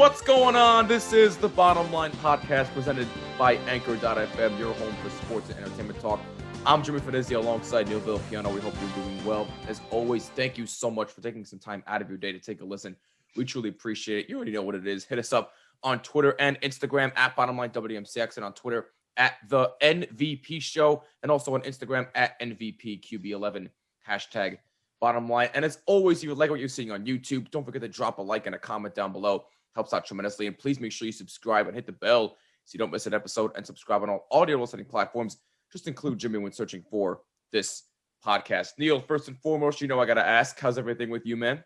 What's going on? This is the Bottom Line Podcast presented by Anchor.fm, your home for sports and entertainment talk. I'm Jimmy Finizzi alongside Neil Villapiano. We hope you're doing well. As always, thank you so much for taking some time out of your day to take a listen. We truly appreciate it. You already know what it is. Hit us up on Twitter and Instagram at BottomLineWMCX and on Twitter at the NVP Show and also on Instagram at NVPQB11, hashtag Bottom Line. And as always, if you like what you're seeing on YouTube, don't forget to drop a like and a comment down below. Helps out tremendously. And please make sure you subscribe and hit the bell so you don't miss an episode, and subscribe on all audio listening platforms. Just include Jimmy when searching for this podcast. Neil, first and foremost, I got to ask, how's everything with you, man?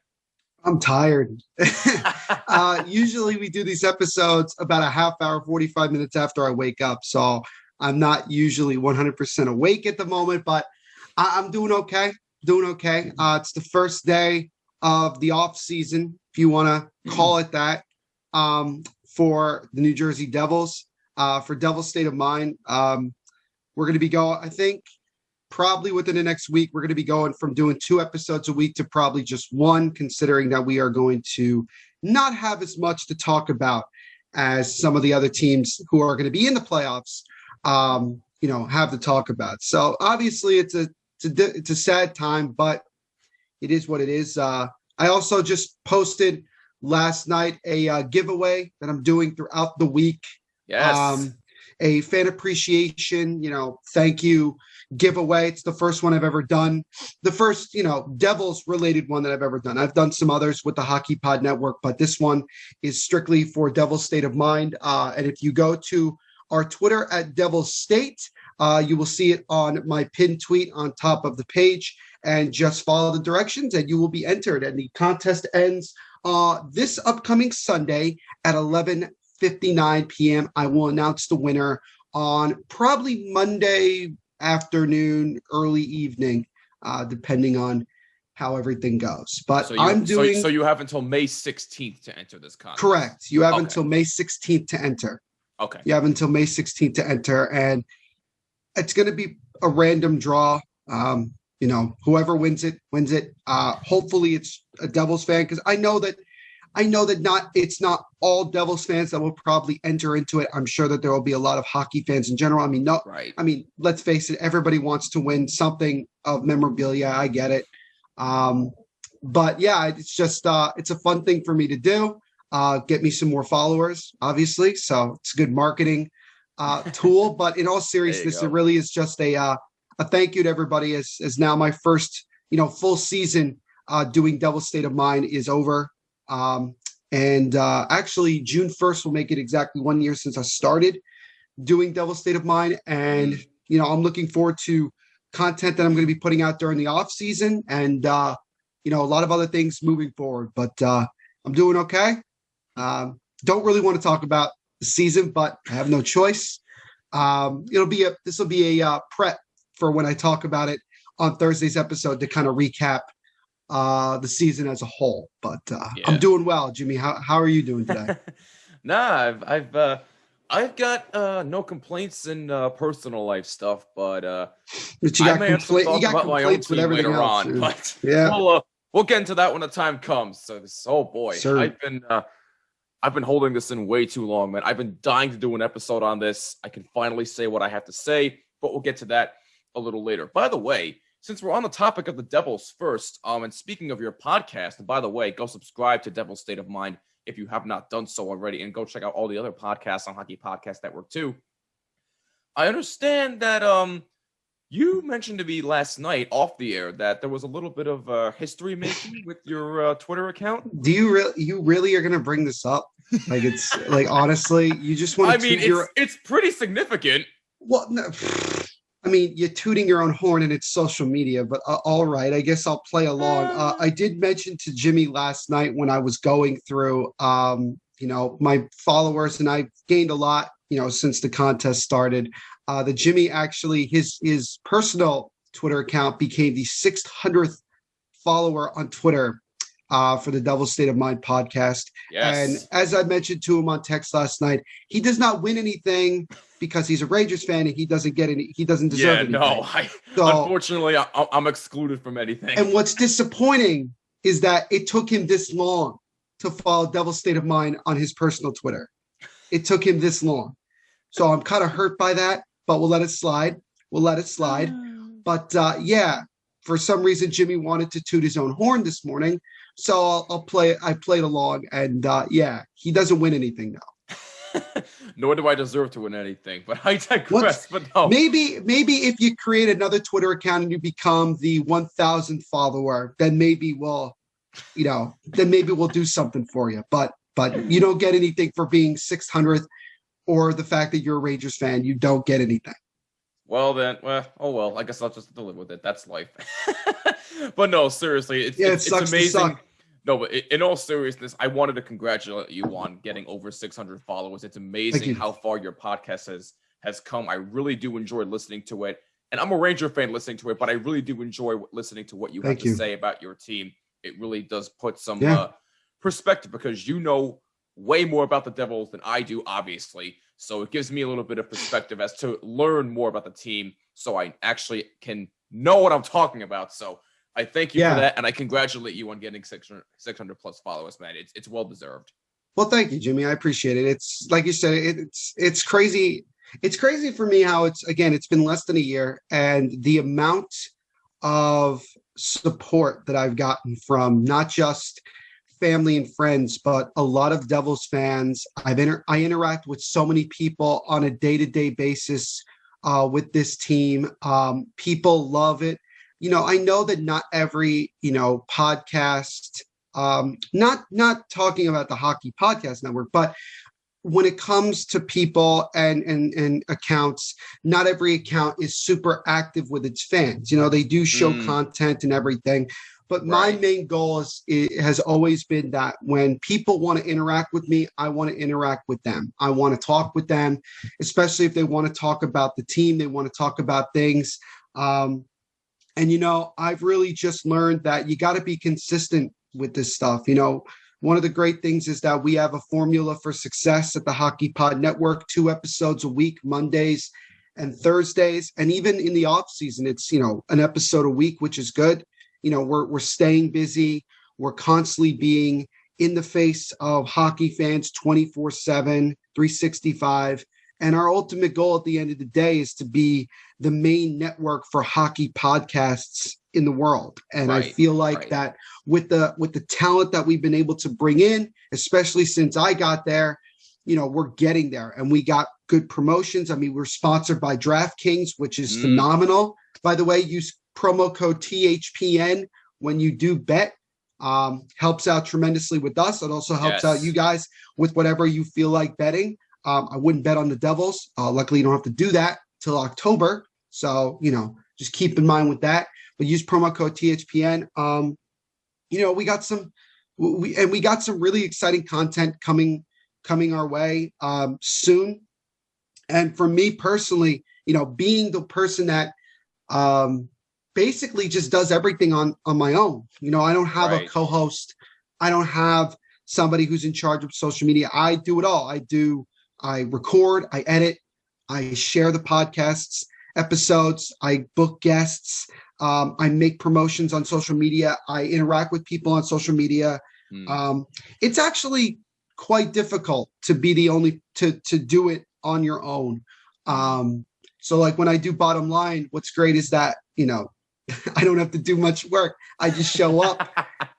I'm tired. Usually we do these episodes about a half hour, 45 minutes after I wake up. So I'm not usually 100% awake at the moment, but I'm doing okay. It's the first day of the off season, if you want to call it that, for the New Jersey Devils, for Devil State of Mind. We're going to be going, I think, probably within the next week, we're going to be going from doing 2 episodes a week to probably just 1, considering that we are going to not have as much to talk about as some of the other teams who are going to be in the playoffs, have to talk about. So obviously it's a sad time, but it is what it is. I also just posted last night a giveaway that I'm doing throughout the week. Yes. A fan appreciation, thank you giveaway. It's the first one I've ever done. The first, Devils related one that I've ever done. I've done some others with the Hockey Pod Network, but this one is strictly for Devils State of Mind. And if you go to our Twitter at Devils State, you will see it on my pinned tweet on top of the page, and just follow the directions and you will be entered. And the contest ends this upcoming Sunday at 11:59 p.m. I will announce the winner on probably Monday afternoon, early evening, depending on how everything goes. But so you have until May 16th to enter this contest. Correct. You have until May 16th to enter. Okay. You have until May 16th to enter, and it's going to be a random draw. Whoever wins it wins it. Hopefully it's a Devils fan, because I know that it's not all Devils fans that will probably enter into it. I'm sure that there will be a lot of hockey fans in general. Right. Let's face it, everybody wants to win something of memorabilia. I get it. But yeah, it's just it's a fun thing for me to do. Get me some more followers, obviously. So it's a good marketing tool. But in all seriousness, it really is just a thank you to everybody. As now my first full season doing Devil State of Mind is over. And actually June 1st will make it exactly 1 year since I started doing Devil State of Mind. And, I'm looking forward to content that I'm going to be putting out during the off season and, a lot of other things moving forward, but, I'm doing okay. Don't really want to talk about the season, but I have no choice. This will be a prep for when I talk about it on Thursday's episode to kind of recap the season as a whole. But I'm doing well. Jimmy, how are you doing today? Nah, I've got no complaints in personal life stuff, but you got complaints with everything later else, on. But yeah, we'll get into that when the time comes. So I've been holding this in way too long, man. I've been dying to do an episode on this. I can finally say what I have to say, but we'll get to that a little later. By the way, since we're on the topic of the Devils first, and speaking of your podcast, and by the way, go subscribe to Devil State of Mind if you have not done so already, and go check out all the other podcasts on Hockey Podcast Network too. I understand that you mentioned to me last night off the air that there was a little bit of history making with your Twitter account. Do you really are going to bring this up? Like, it's like, honestly, you just want to it's pretty significant. Well, no. You're tooting your own horn and it's social media, but all right, I guess I'll play along. I did mention to Jimmy last night when I was going through, my followers, and I've gained a lot, since the contest started, that Jimmy actually, his personal Twitter account became the 600th follower on Twitter for the Devil State of Mind podcast. Yes. And as I mentioned to him on text last night, he does not win anything because he's a Rangers fan and he doesn't get any. He doesn't deserve anything. No, unfortunately, I'm excluded from anything. And what's disappointing is that it took him this long to follow Devil State of Mind on his personal Twitter. It took him this long. So I'm kind of hurt by that, but we'll let it slide. But yeah, for some reason, Jimmy wanted to toot his own horn this morning. So I played along, and yeah, he doesn't win anything now. Nor do I deserve to win anything, but I digress. But no. Maybe if you create another Twitter account and you become the 1,000th follower, then maybe we'll do something for you. But you don't get anything for being 600th, or the fact that you're a Rangers fan. You don't get anything. Well then, I guess I'll just have to live with it. That's life. But no, seriously, it's amazing. No, but in all seriousness, I wanted to congratulate you on getting over 600 followers. It's amazing how far your podcast has come. I really do enjoy listening to it. And I'm a Ranger fan listening to it, but I really do enjoy listening to what you have to say about your team. It really does put some perspective, because you know way more about the Devils than I do, obviously. So it gives me a little bit of perspective as to learn more about the team, so I actually can know what I'm talking about. So I thank you for that, and I congratulate you on getting 600 plus followers, man. It's well deserved. Well, thank you, Jimmy. I appreciate it. It's like you said, it's crazy. It's crazy for me how it's been less than a year, and the amount of support that I've gotten from not just family and friends, but a lot of Devils fans. I interact with so many people on a day-to-day basis with this team. People love it. I know that not every, podcast, not talking about the Hockey Podcast Network, but when it comes to people and accounts, not every account is super active with its fans. They do show content and everything. But my main goal has always been that when people want to interact with me, I want to interact with them. I want to talk with them, especially if they want to talk about the team. They want to talk about things. And, I've really just learned that you got to be consistent with this stuff. One of the great things is that we have a formula for success at the Hockey Pod Network, 2 episodes a week, Mondays and Thursdays. And even in the off season, it's, an episode a week, which is good. We're staying busy. We're constantly being in the face of hockey fans 24/7, 365. And our ultimate goal at the end of the day is to be the main network for hockey podcasts in the world. And I feel like that with the talent that we've been able to bring in, especially since I got there, we're getting there, and we got good promotions. I mean, we're sponsored by DraftKings, which is phenomenal. By the way, use promo code THPN when you do bet. Helps out tremendously with us. It also helps out you guys with whatever you feel like betting. I wouldn't bet on the Devils. Luckily, you don't have to do that till October. So, just keep in mind with that. But use promo code THPN. We got some really exciting content coming our way soon. And for me personally, being the person that basically just does everything on my own. I don't have a co-host. I don't have somebody who's in charge of social media. I do it all. I record, I edit, I share the podcasts episodes, I book guests, I make promotions on social media, I interact with people on social media. It's actually quite difficult to be the only to do it on your own. So like when I do Bottom Line, what's great is that, I don't have to do much work. I just show up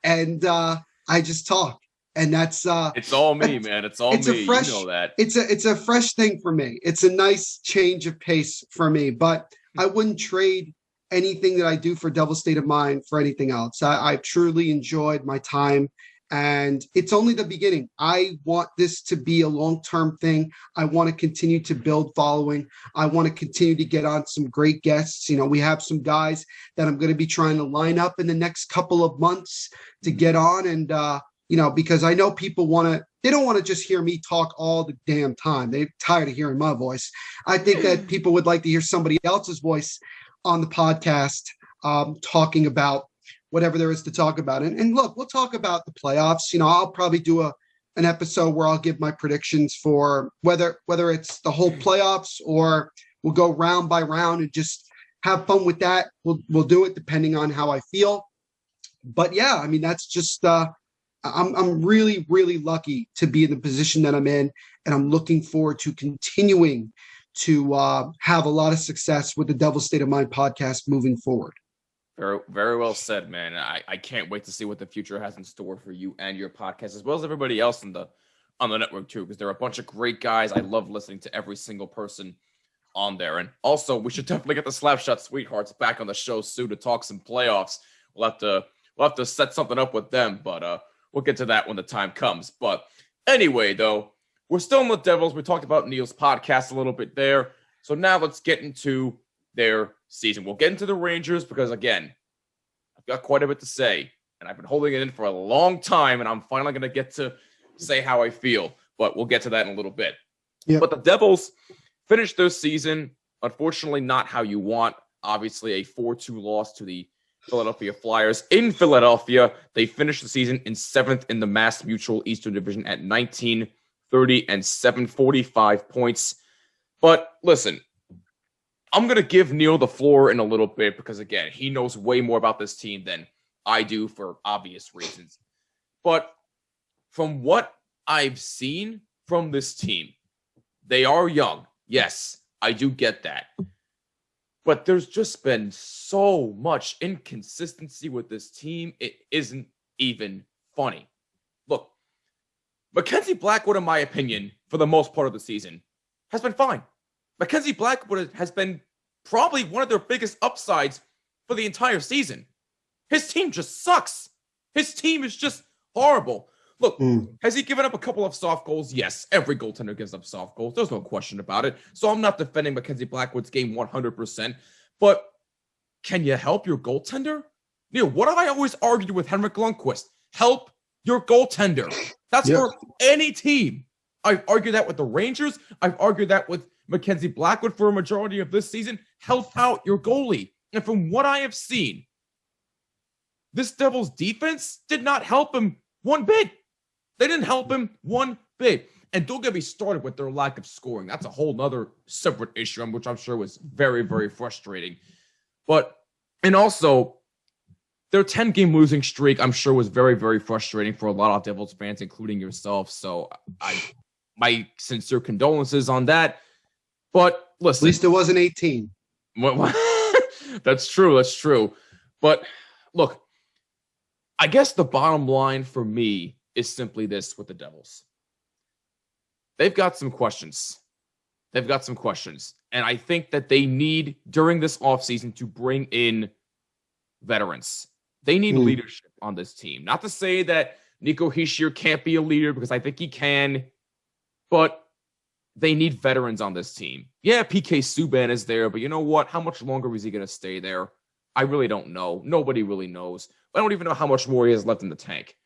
and I just talk. And that's it's all me, man. It's all me. You know that. It's a fresh thing for me. It's a nice change of pace for me. But I wouldn't trade anything that I do for Devil State of Mind for anything else. I've truly enjoyed my time. And it's only the beginning. I want this to be a long-term thing. I want to continue to build following. I want to continue to get on some great guests. We have some guys that I'm going to be trying to line up in the next couple of months to get on. And, because I know people they don't want to just hear me talk all the damn time. They're tired of hearing my voice. I think that people would like to hear somebody else's voice on the podcast talking about whatever there is to talk about. And look, we'll talk about the playoffs. I'll probably do an episode where I'll give my predictions for whether it's the whole playoffs or we'll go round by round and just have fun with that. We'll do it depending on how I feel. But yeah, I mean, that's just I'm really, really lucky to be in the position that I'm in, and I'm looking forward to continuing to have a lot of success with the Devil's State of Mind podcast moving forward. Very, very well said, man. I can't wait to see what the future has in store for you and your podcast, as well as everybody else on the network too, because there are a bunch of great guys. I love listening to every single person on there. And also, we should definitely get the Slapshot Sweethearts back on the show soon to talk some playoffs. We'll have to set something up with them, but we'll get to that when the time comes. But anyway, though, we're still in the Devils. We talked about Neil's podcast a little bit there. So now let's get into their season. We'll get into the Rangers because, again, I've got quite a bit to say, and I've been holding it in for a long time, and I'm finally going to get to say how I feel. But we'll get to that in a little bit. Yep. But the Devils finished their season, unfortunately, not how you want. Obviously, a 4-2 loss to the Philadelphia Flyers. In Philadelphia, they finished the season in 7th in the Mass Mutual Eastern Division at 19-30 and 745 points. But listen, I'm going to give Neil the floor in a little bit because, again, he knows way more about this team than I do for obvious reasons. But from what I've seen from this team, they are young. Yes, I do get that. But there's just been so much inconsistency with this team. It isn't even funny. Look, Mackenzie Blackwood, in my opinion, for the most part of the season, has been fine. Mackenzie Blackwood has been probably one of their biggest upsides for the entire season. His team just sucks. His team is just horrible. Look, has he given up a couple of soft goals? Yes, every goaltender gives up soft goals. There's no question about it. So I'm not defending Mackenzie Blackwood's game 100%. But can you help your goaltender? Neil, what have I always argued with Henrik Lundqvist? Help your goaltender. That's for any team. I've argued that with the Rangers. I've argued that with Mackenzie Blackwood for a majority of this season. Help out your goalie. And from what I have seen, this Devils defense did not help him one bit. They didn't help him one bit. And don't get me started with their lack of scoring. That's a whole nother separate issue, which I'm sure was very, very frustrating. And also, their 10-game losing streak, I'm sure, was very, very frustrating for a lot of Devils fans, including yourself. So my sincere condolences on that. But listen. At least it wasn't 18. That's true. That's true. But look, I guess the bottom line for me is simply this with the Devils. They've got some questions. And I think that they need, during this offseason, to bring in veterans. They need leadership on this team. Not to say that Nico Hischier can't be a leader, because I think he can, but they need veterans on this team. Yeah, PK Subban is there, but you know what? How much longer is he going to stay there? I really don't know. Nobody really knows. I don't even know how much more he has left in the tank.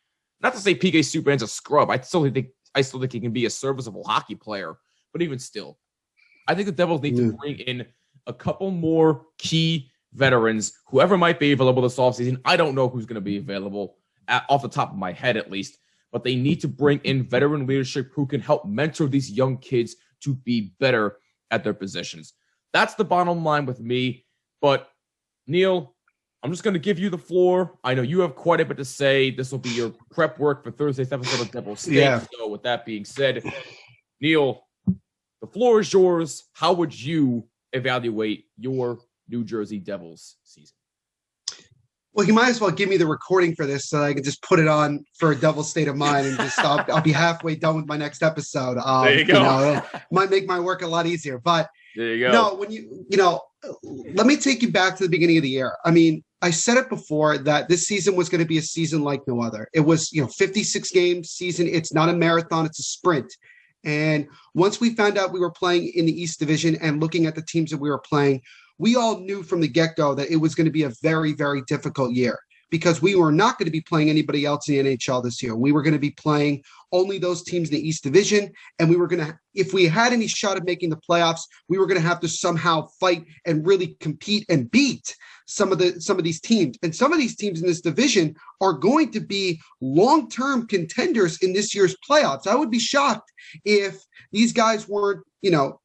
Not to say PK Subban's a scrub. I still think he can be a serviceable hockey player. But even still, I think the Devils need to bring in a couple more key veterans, whoever might be available this offseason. I don't know who's going to be available off the top of my head, at least. But they need to bring in veteran leadership who can help mentor these young kids to be better at their positions. That's the bottom line with me. But Neil, I'm just going to give you the floor. I know you have quite a bit to say. This will be your prep work for Thursday's episode of Devil's State. Yeah. So with that being said, Neil, the floor is yours. How would you evaluate your New Jersey Devils season? Well, you might as well give me the recording for this so I can just put it on for a Devil's State of Mind and just I'll be halfway done with my next episode. There you go. It might make my work a lot easier. But there you go. No, when let me take you back to the beginning of the year. I mean, I said it before that this season was going to be a season like no other. It was, 56 game season. It's not a marathon, it's a sprint. And once we found out we were playing in the East Division and looking at the teams that we were playing, we all knew from the get-go that it was going to be a very, very difficult year because we were not going to be playing anybody else in the NHL this year. We were going to be playing only those teams in the East Division. And we were going to, if we had any shot of making the playoffs, we were going to have to somehow fight and really compete and beat some of these teams. And some of these teams in this division are going to be long-term contenders in this year's playoffs. I would be shocked if these guys weren't,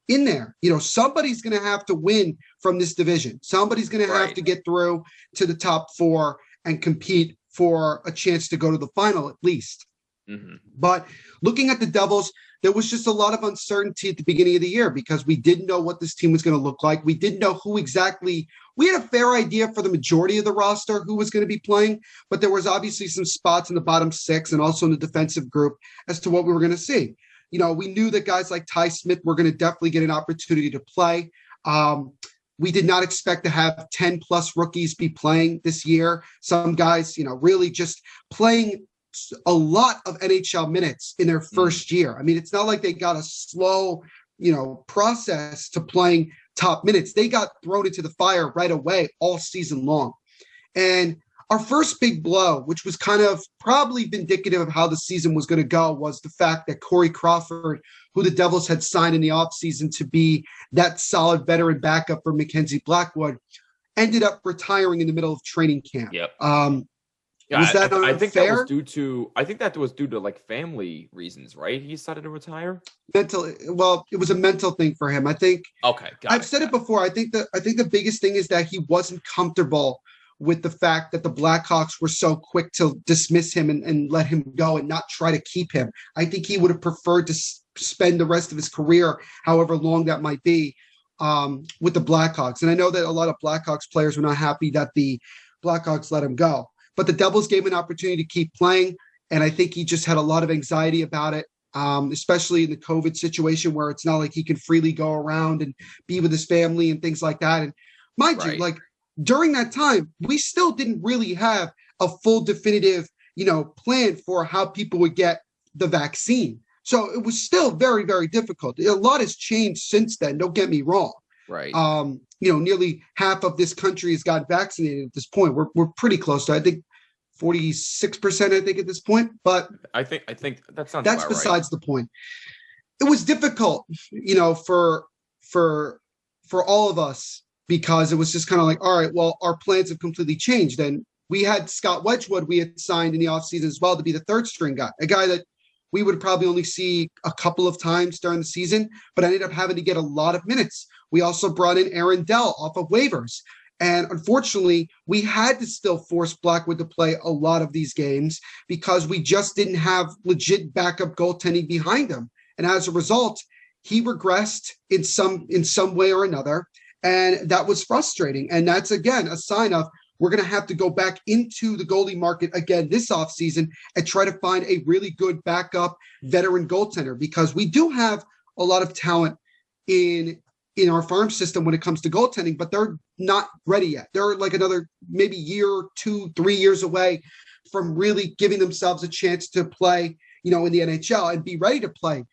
in there. Somebody's going to have to win from this division. Somebody's going to have to get through to the top four and compete for a chance to go to the final at least. Mm-hmm. But looking at the Devils, there was just a lot of uncertainty at the beginning of the year because we didn't know what this team was going to look like. We didn't know who exactly. We had a fair idea for the majority of the roster who was going to be playing, but there was obviously some spots in the bottom six and also in the defensive group as to what we were going to see. You know, we knew that guys like Ty Smith were going to definitely get an opportunity to play. We did not expect to have 10 plus rookies be playing this year. Some guys, you know, really just playing a lot of NHL minutes in their first year. I mean, it's not like they got a slow, you know, process to playing top minutes. They got thrown into the fire right away all season long. And our first big blow, which was kind of probably indicative of how the season was going to go, was the fact that Corey Crawford, who the Devils had signed in the offseason to be that solid veteran backup for Mackenzie Blackwood, ended up retiring in the middle of training camp. Yep. Was that I think that was due to like family reasons, right? He decided to retire. Well, it was a mental thing for him. I think. Okay, I've said it before. I think the biggest thing is that he wasn't comfortable with the fact that the Blackhawks were so quick to dismiss him and let him go and not try to keep him. I think he would have preferred to spend the rest of his career, however long that might be, with the Blackhawks. And I know that a lot of Blackhawks players were not happy that the Blackhawks let him go. But the Devils gave him an opportunity to keep playing, and I think he just had a lot of anxiety about it, especially in the COVID situation where it's not like he can freely go around and be with his family and things like that. And mind you, like during that time, we still didn't really have a full definitive, you know, plan for how people would get the vaccine. So it was still very, very difficult. A lot has changed since then. Don't get me wrong. Right. You know, nearly half of this country has got vaccinated at this point. We're pretty close to, I think, 46%, I think, at this point. But I think that's besides the point. It was difficult, you know, for all of us, because it was just kind of like, all right, well, our plans have completely changed. And we had Scott Wedgwood, we had signed in the offseason as well to be the third string guy, a guy that we would probably only see a couple of times during the season, but ended up having to get a lot of minutes. We also brought in Aaron Dell off of waivers. And unfortunately, we had to still force Blackwood to play a lot of these games because we just didn't have legit backup goaltending behind him. And as a result, he regressed in some way or another. And that was frustrating. And that's, again, a sign of we're going to have to go back into the goalie market again this offseason and try to find a really good backup veteran goaltender, because we do have a lot of talent in our farm system when it comes to goaltending, but they're not ready yet. They're like another maybe year, 2, 3 years away from really giving themselves a chance to play, you know, in the NHL and be ready to play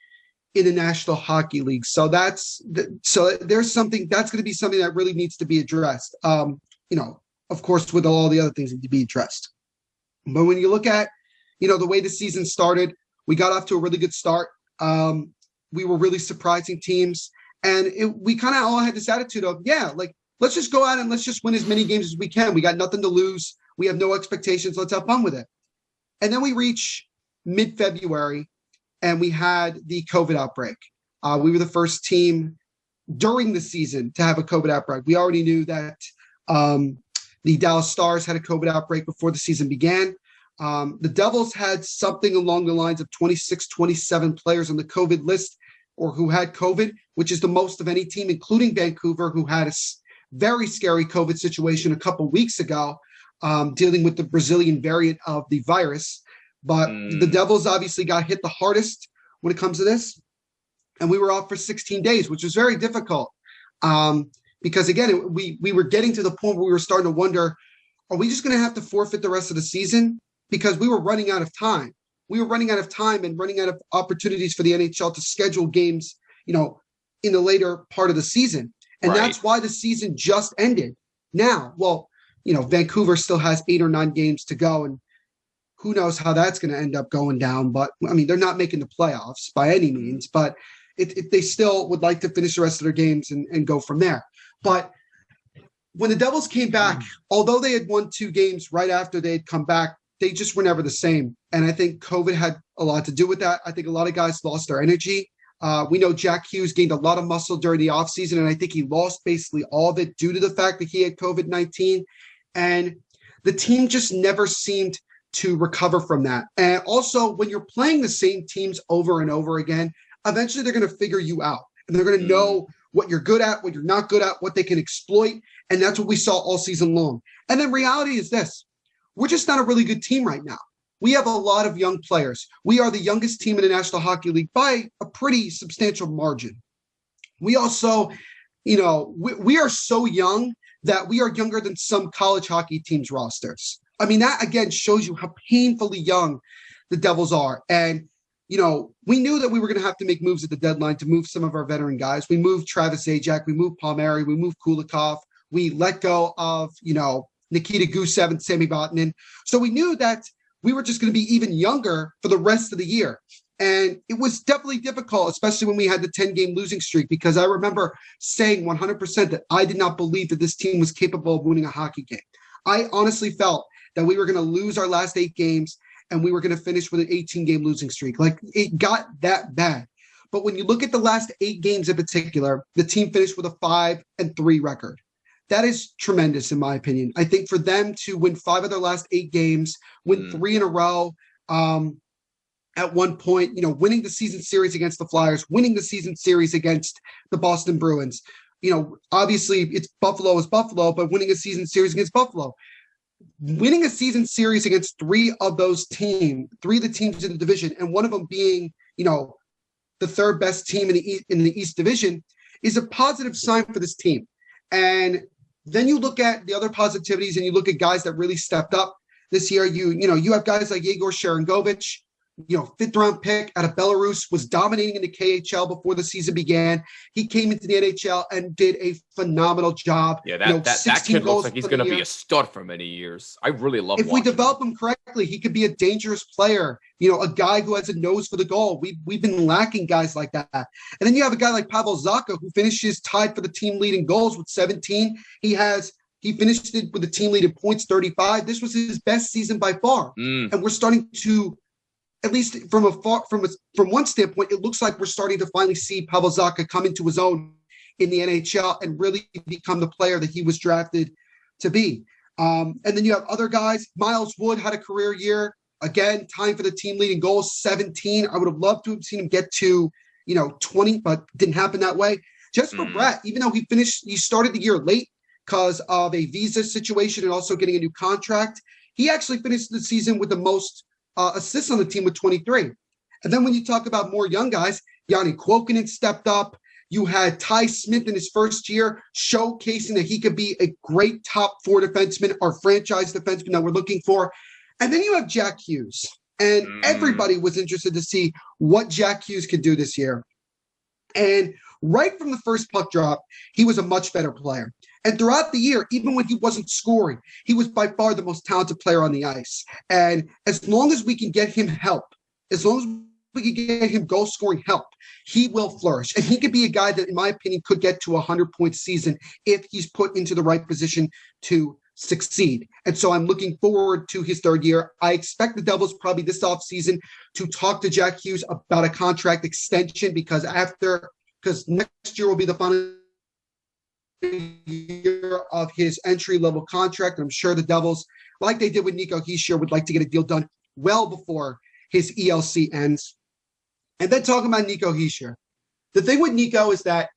in the National Hockey League. So there's something that's going to be something that really needs to be addressed. You know, of course, with all the other things that need to be addressed. But when you look at, you know, the way the season started, we got off to a really good start. We were really surprising teams. And we kind of all had this attitude of, yeah, like, let's just go out and let's just win as many games as we can. We got nothing to lose. We have no expectations. Let's have fun with it. And then we reach mid-February and we had the COVID outbreak. We were the first team during the season to have a COVID outbreak. We already knew that the Dallas Stars had a COVID outbreak before the season began. The Devils had something along the lines of 26, 27 players on the COVID list or who had COVID, which is the most of any team, including Vancouver, who had a very scary COVID situation a couple weeks ago, dealing with the Brazilian variant of the virus. But the Devils obviously got hit the hardest when it comes to this. And we were off for 16 days, which was very difficult. Because, again, we were getting to the point where we were starting to wonder, are we just going to have to forfeit the rest of the season? Because we were running out of time. We were running out of time and running out of opportunities for the NHL to schedule games, you know, in the later part of the season. And that's why the season just ended. Now, well, you know, Vancouver still has 8 or 9 games to go, and who knows how that's going to end up going down. But, I mean, they're not making the playoffs by any means, but they still would like to finish the rest of their games and go from there. But when the Devils came back, although they had won 2 games right after they had come back, they just were never the same. And I think COVID had a lot to do with that. I think a lot of guys lost their energy. We know Jack Hughes gained a lot of muscle during the offseason, and I think he lost basically all of it due to the fact that he had COVID-19. And the team just never seemed to recover from that. And also, when you're playing the same teams over and over again, eventually they're going to figure you out. And they're going to know what you're good at, what you're not good at, what they can exploit. And that's what we saw all season long. And then reality is this. We're just not a really good team right now. We have a lot of young players. We are the youngest team in the National Hockey League by a pretty substantial margin. We also, we are so young that we are younger than some college hockey teams' rosters. I mean, that, again, shows you how painfully young the Devils are. And, we knew that we were going to have to make moves at the deadline to move some of our veteran guys. We moved Travis Zajac. We moved Panerai. We moved Kulikov. We let go of, Nikita Gusev and Sami Vatanen. So we knew that we were just going to be even younger for the rest of the year. And it was definitely difficult, especially when we had the 10-game losing streak, because I remember saying 100% that I did not believe that this team was capable of winning a hockey game. I honestly felt that we were going to lose our last 8 games and we were going to finish with an 18-game losing streak. Like, it got that bad. But when you look at the last 8 games in particular, the team finished with a 5-3 record. That is tremendous, in my opinion. I think for them to win 5 of their last 8 games, win 3 in a row, at one point, winning the season series against the Flyers, winning the season series against the Boston Bruins. Obviously it's Buffalo is Buffalo, but winning a season series against Buffalo. Winning a season series against 3 of the teams in the division, and one of them being, the third best team in the East Division, is a positive sign for this team. And then you look at the other positivities and you look at guys that really stepped up this year. You have guys like Yegor Sharangovich, 5th-round pick out of Belarus, was dominating in the KHL before the season began. He came into the NHL and did a phenomenal job. Yeah, that kid looks like he's going to be a stud for many years. I really love. If we develop him correctly, he could be a dangerous player. A guy who has a nose for the goal. We've been lacking guys like that. And then you have a guy like Pavel Zacha, who finishes tied for the team lead in goals with 17. He finished it with the team lead in points, 35. This was his best season by far. And we're starting to, at least from one standpoint, it looks like we're starting to finally see Pavel Zacha come into his own in the NHL and really become the player that he was drafted to be. And then you have other guys. Miles Wood had a career year. Again, tying for the team lead in goals, 17. I would have loved to have seen him get to, 20, but didn't happen that way. Jesper Bratt, even though he started the year late because of a visa situation and also getting a new contract, he actually finished the season with the most assists on the team with 23. And then when you talk about more young guys, Yanni Kuokkanen stepped up. You had Ty Smith in his first year showcasing that he could be a great top 4 defenseman, our franchise defenseman that we're looking for. And then you have Jack Hughes. And everybody was interested to see what Jack Hughes could do this year. And right from the first puck drop, he was a much better player. And throughout the year, even when he wasn't scoring, he was by far the most talented player on the ice. And as long as we can get him help, as long as we can get him goal-scoring help, he will flourish. And he could be a guy that, in my opinion, could get to a 100-point season if he's put into the right position to succeed. And so I'm looking forward to his 3rd year. I expect the Devils probably this offseason to talk to Jack Hughes about a contract extension because next year will be the final year of his entry-level contract. I'm sure the Devils, like they did with Nico Hischier, would like to get a deal done well before his ELC ends. And then talking about Nico Hischier, the thing with Nico is that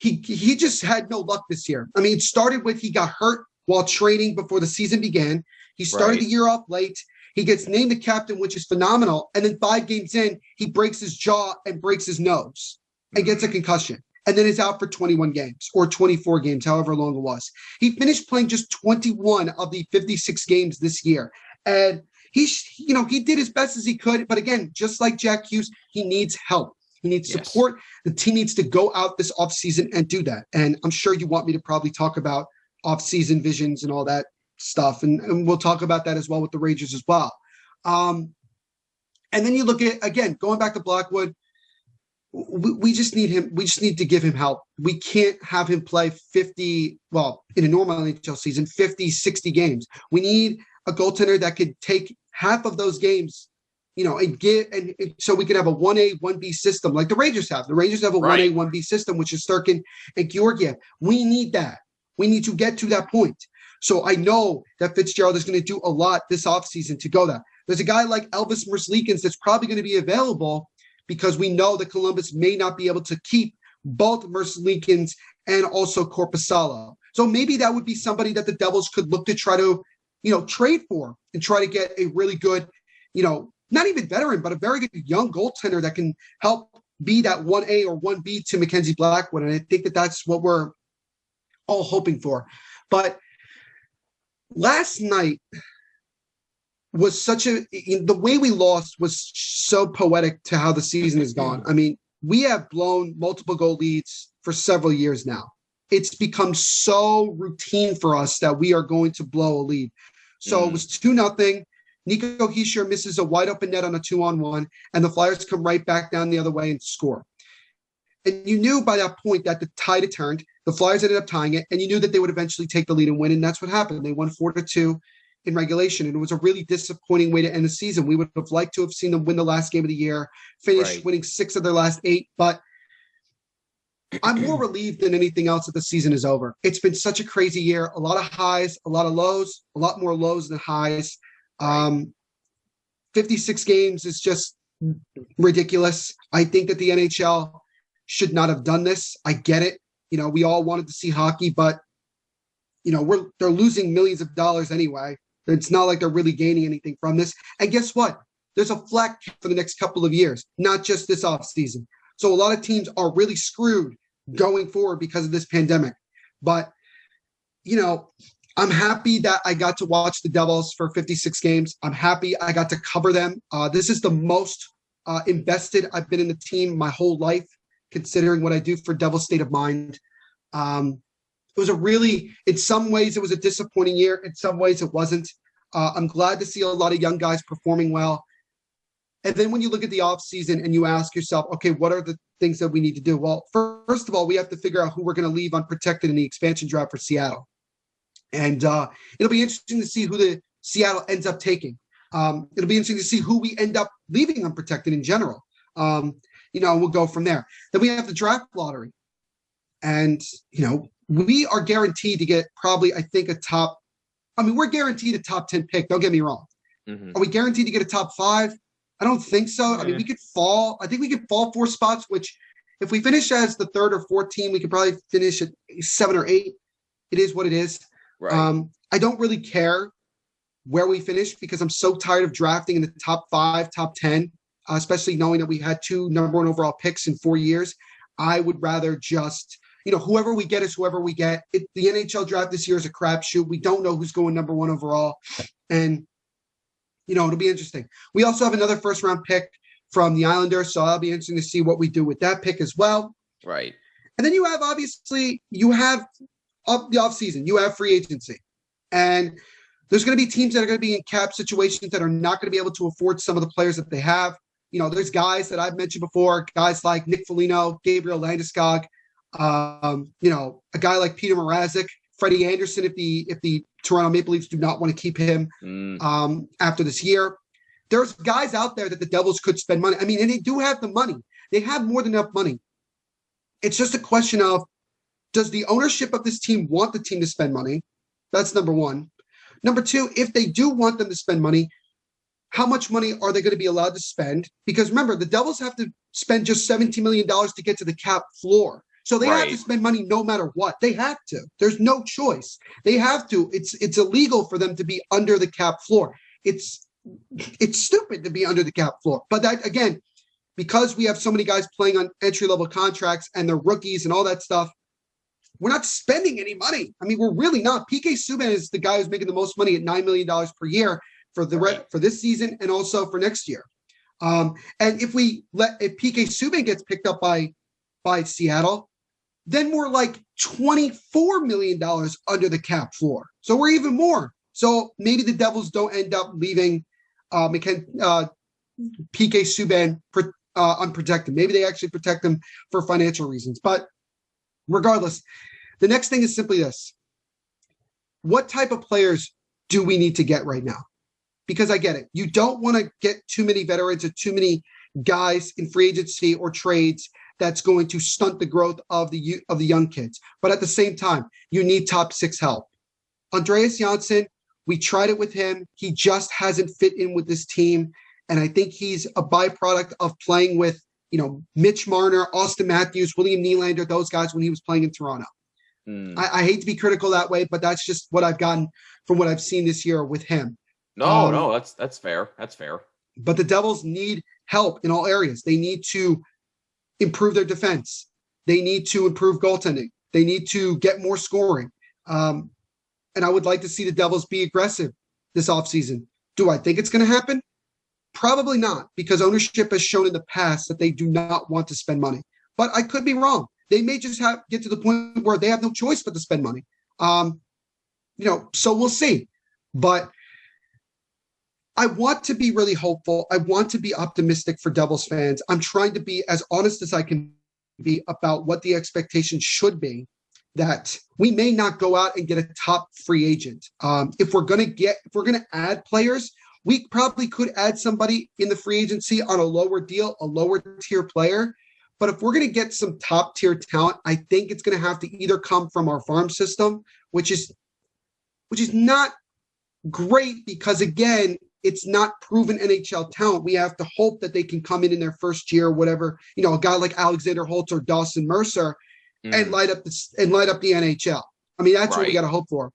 he just had no luck this year. I mean, it started with he got hurt while training before the season began. He started the year off late. He gets named the captain, which is phenomenal. And then 5 games in, he breaks his jaw and breaks his nose and gets a concussion. And then is out for 21 games or 24 games, however long it was. He finished playing just 21 of the 56 games this year. And he did as best as he could. But again, just like Jack Hughes, he needs help. He needs support. The team needs to go out this offseason and do that. And I'm sure you want me to probably talk about off-season visions and all that stuff. And we'll talk about that as well with the Rangers as well. And then you look at, again, going back to Blackwood, we just need him. We just need to give him help. We can't have him play in a normal NHL season, 50, 60 games. We need a goaltender that could take half of those games, and so we could have a 1A, 1B system like the Rangers have. The Rangers have a 1A, 1B system, which is Sturkin and Georgiev. We need that. We need to get to that point. So I know that Fitzgerald is going to do a lot this offseason to go there. There's a guy like Elvis Merzlikins that's probably going to be available because we know that Columbus may not be able to keep both Merzlikins and also Korpisalo. So maybe that would be somebody that the Devils could look to try to, trade for and try to get a really good, not even veteran, but a very good young goaltender that can help be that 1A or 1B to Mackenzie Blackwood. And I think that that's what we're all hoping for. But last night was the way we lost was so poetic to how the season has gone. I mean, we have blown multiple goal leads for several years now. It's become so routine for us that we are going to blow a lead. So it was 2-0. Nico Hischier misses a wide open net on a 2-on-1, and the Flyers come right back down the other way and score. And you knew by that point that the tide had turned. The Flyers ended up tying it, and you knew that they would eventually take the lead and win, and that's what happened. They won 4-2 in regulation, and it was a really disappointing way to end the season. We would have liked to have seen them win the last game of the year, finish winning 6 of their last 8, but I'm more relieved than anything else that the season is over. It's been such a crazy year, a lot of highs, a lot of lows, a lot more lows than highs. 56 games is just ridiculous. I think that the NHL should not have done this. I get it. We all wanted to see hockey, but they're losing millions of dollars anyway. It's not like they're really gaining anything from this. And guess what? There's a flat for the next couple of years, not just this offseason. So a lot of teams are really screwed going forward because of this pandemic. But, I'm happy that I got to watch the Devils for 56 games. I'm happy I got to cover them. This is the most invested I've been in the team my whole life, considering what I do for Devil State of Mind. It was in some ways, it was a disappointing year. In some ways, it wasn't. I'm glad to see a lot of young guys performing well. And then when you look at the offseason and you ask yourself, okay, what are the things that we need to do? Well, first of all, we have to figure out who we're going to leave unprotected in the expansion draft for Seattle. And it'll be interesting to see who the Seattle ends up taking. It'll be interesting to see who we end up leaving unprotected in general. We'll go from there. Then we have the draft lottery. And, we are guaranteed to get probably, I think, we're guaranteed a top 10 pick. Don't get me wrong. Mm-hmm. Are we guaranteed to get a top 5? I don't think so. Yeah. I mean, we could fall. I think we could fall 4 spots, which if we finish as the 3rd or 4th team, we could probably finish at 7 or 8. It is what it is. Right. I don't really care where we finish because I'm so tired of drafting in the top 5, top 10, especially knowing that we had 2 number 1 overall picks in 4 years. I would rather just, whoever we get is whoever we get. The NHL draft this year is a crapshoot. We don't know who's going number 1 overall. And, it'll be interesting. We also have another first-round pick from the Islanders, so it'll be interesting to see what we do with that pick as well. Right. And then you have the offseason, you have free agency. And there's going to be teams that are going to be in cap situations that are not going to be able to afford some of the players that they have. There's guys that I've mentioned before, guys like Nick Foligno, Gabriel Landeskog, a guy like Peter Mrazek, Freddie Anderson, if the Toronto Maple Leafs do not want to keep him after this year. There's guys out there that the Devils could spend money. I mean, and they do have the money. They have more than enough money. It's just a question of, does the ownership of this team want the team to spend money? That's number 1. Number 2, if they do want them to spend money, how much money are they going to be allowed to spend? Because remember, the Devils have to spend just $17 million to get to the cap floor. So they have to spend money no matter what. They have to. There's no choice. They have to. It's illegal for them to be under the cap floor. It's stupid to be under the cap floor. But that, again, because we have so many guys playing on entry-level contracts and they're rookies and all that stuff, we're not spending any money. I mean, we're really not. PK Subban is the guy who's making the most money at $9 million per year for this season and also for next year. And if PK Subban gets picked up by Seattle, then we're like $24 million under the cap floor. So we're even more. So maybe the Devils don't end up leaving PK Subban unprotected. Maybe they actually protect him for financial reasons. But regardless, the next thing is simply this. What type of players do we need to get right now? Because I get it. You don't want to get too many veterans or too many guys in free agency or trades that's going to stunt the growth of the young kids. But at the same time, you need top 6 help. Andreas Janssen, we tried it with him. He just hasn't fit in with this team. And I think he's a byproduct of playing with, Mitch Marner, Austin Matthews, William Nylander, those guys when he was playing in Toronto. I hate to be critical that way, but that's just what I've gotten from what I've seen this year with him. No, that's fair. That's fair. But the Devils need help in all areas. They need to improve their defense. They need to improve goaltending. They need to get more scoring. And I would like to see the Devils be aggressive this offseason. Do I think it's going to happen? Probably not, because ownership has shown in the past that they do not want to spend money. But I could be wrong. They may just get to the point where they have no choice but to spend money. So we'll see. But I want to be really hopeful. I want to be optimistic for Devils fans. I'm trying to be as honest as I can be about what the expectation should be, that we may not go out and get a top free agent. If we're going to add players, we probably could add somebody in the free agency on a lower deal, a lower tier player. But if we're going to get some top tier talent, I think it's going to have to either come from our farm system, which is not great because, again, it's not proven NHL talent. We have to hope that they can come in their first year or whatever, a guy like Alexander Holtz or Dawson Mercer and light up the NHL. I mean, that's what we got to hope for.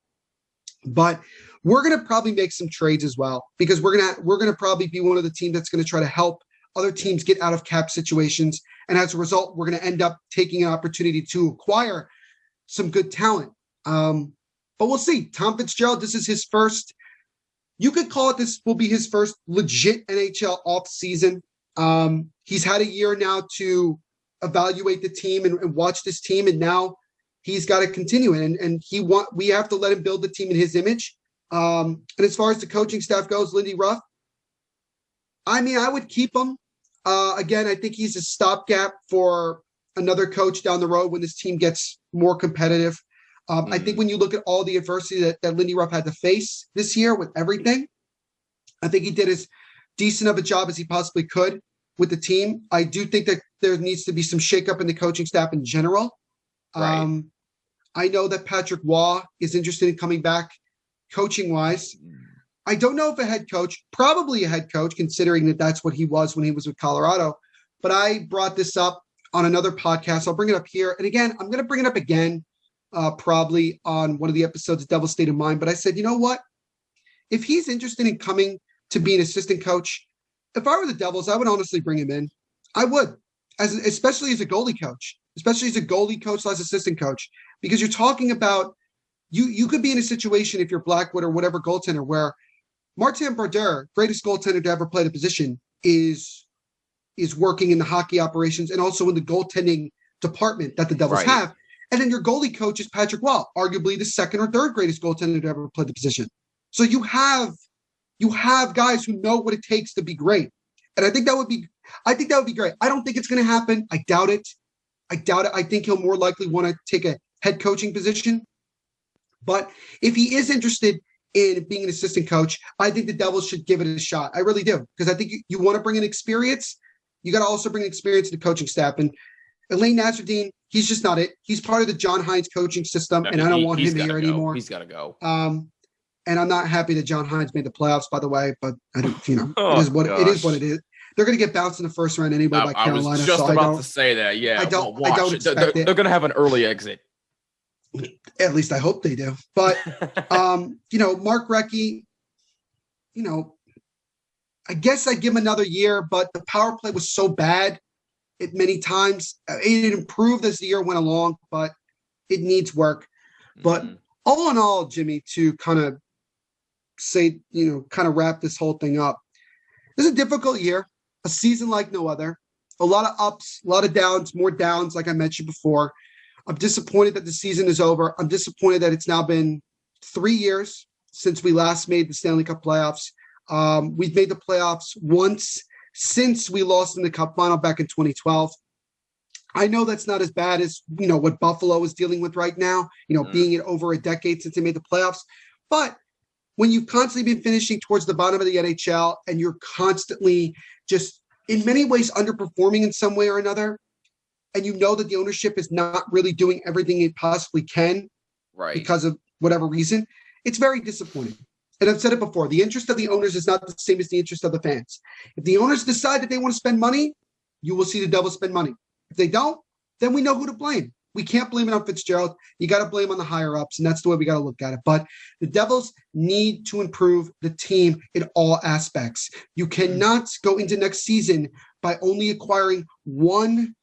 But we're going to probably make some trades as well, because we're going to probably be one of the teams that's going to try to help other teams get out of cap situations. And as a result, we're going to end up taking an opportunity to acquire some good talent. But we'll see. Tom Fitzgerald, this is his first, you could call it, this will be his first legit NHL off season. He's had a year now to evaluate the team and watch this team. And now he's got to continue it. And we have to let him build the team in his image. And as far as the coaching staff goes, Lindy Ruff, I mean, I would keep him. Again, I think he's a stopgap for another coach down the road when this team gets more competitive. I think when you look at all the adversity that Lindy Ruff had to face this year with everything, I think he did as decent of a job as he possibly could with the team. I do think that there needs to be some shakeup in the coaching staff in general. Right. I know that Patrick Waugh is interested in coming back coaching-wise. I don't know if a head coach, probably a head coach, considering that that's what he was when he was with Colorado. But I brought this up on another podcast. I'll bring it up here. And again, I'm going to bring it up again, probably on one of the episodes of Devil's State of Mind. But I said, you know what? If he's interested in coming to be an assistant coach, if I were the Devils, I would honestly bring him in. I would, especially as a goalie coach, slash assistant coach, because you're talking about, you could be in a situation, if you're Blackwood or whatever goaltender, where Martin Brodeur, greatest goaltender to ever play the position, is working in the hockey operations and also in the goaltending department that the Devils have. And then your goalie coach is Patrick Waugh, arguably the second or third greatest goaltender to ever play the position. So you have guys who know what it takes to be great. And I think that would be great. I don't think it's going to happen. I doubt it. I think he'll more likely want to take a head coaching position. But if he is interested in being an assistant coach, I think the Devils should give it a shot. I really do. Because I think you want to bring in experience. You got to also bring experience to the coaching staff. And Elaine Nasruddin, he's just not it. He's part of the John Hines coaching system, and I don't want him here anymore. He's got to go. And I'm not happy that John Hines made the playoffs, by the way. But I don't, it is what it is. They're going to get bounced in the first round anyway by Carolina. I was just about to say that. Yeah, I don't expect it. They're going to have an early exit. At least I hope they do. But, Mark Recchi, I guess I'd give him another year, but the power play was so bad many times. It improved as the year went along, but it needs work. But all in all, Jimmy, to kind of say, kind of wrap this whole thing up, this is a difficult year, a season like no other, a lot of ups, a lot of downs, more downs, like I mentioned before. I'm disappointed that the season is over. I'm disappointed that it's now been 3 years since we last made the Stanley Cup playoffs. We've made the playoffs once since we lost in the Cup final back in 2012. I know that's not as bad as, what Buffalo is dealing with right now, being it over a decade since they made the playoffs. But when you've constantly been finishing towards the bottom of the NHL and you're constantly just in many ways underperforming in some way or another, and you know that the ownership is not really doing everything it possibly can because of whatever reason, it's very disappointing. And I've said it before, the interest of the owners is not the same as the interest of the fans. If the owners decide that they want to spend money, you will see the Devils spend money. If they don't, then we know who to blame. We can't blame it on Fitzgerald. You got to blame on the higher-ups, and that's the way we got to look at it. But the Devils need to improve the team in all aspects. You cannot go into next season by only acquiring one,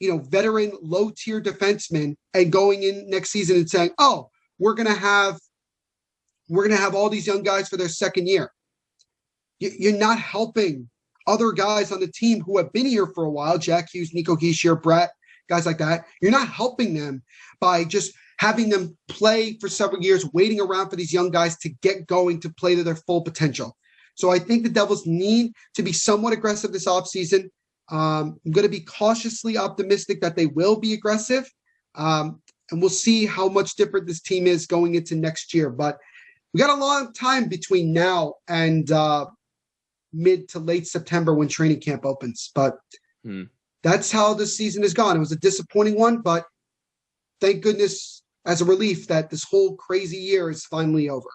veteran low-tier defenseman and going in next season and saying, "Oh, we're going to have all these young guys for their second year." You're not helping other guys on the team who have been here for a while, Jack Hughes, Nico Hischier, Brett, guys like that. You're not helping them by just having them play for several years, waiting around for these young guys to get going to play to their full potential. So I think the Devils need to be somewhat aggressive this offseason. I'm going to be cautiously optimistic that they will be aggressive. And we'll see how much different this team is going into next year. But we got a long time between now and mid to late September when training camp opens. But that's how this season has gone. It was a disappointing one, but thank goodness as a relief that this whole crazy year is finally over.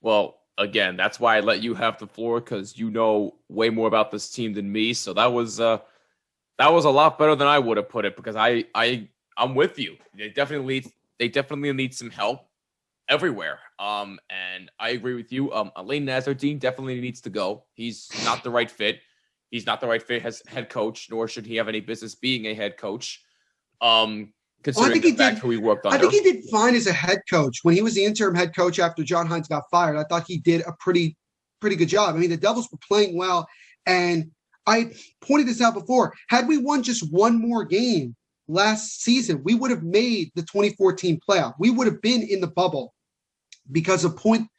Well, again, that's why I let you have the floor, because you know way more about this team than me. So that was a lot better than I would have put it, because I'm with you. They definitely need some help everywhere. And I agree with you. Alain Nasreddine definitely needs to go. He's not the right fit. He's not the right fit as head coach, nor should he have any business being a head coach. Considering the fact who he worked under. I think he did fine as a head coach. When he was the interim head coach after John Hines got fired, I thought he did a pretty good job. I mean, the Devils were playing well, and I pointed this out before. Had we won just one more game last season, we would have made the 2014 playoff. We would have been in the bubble because of point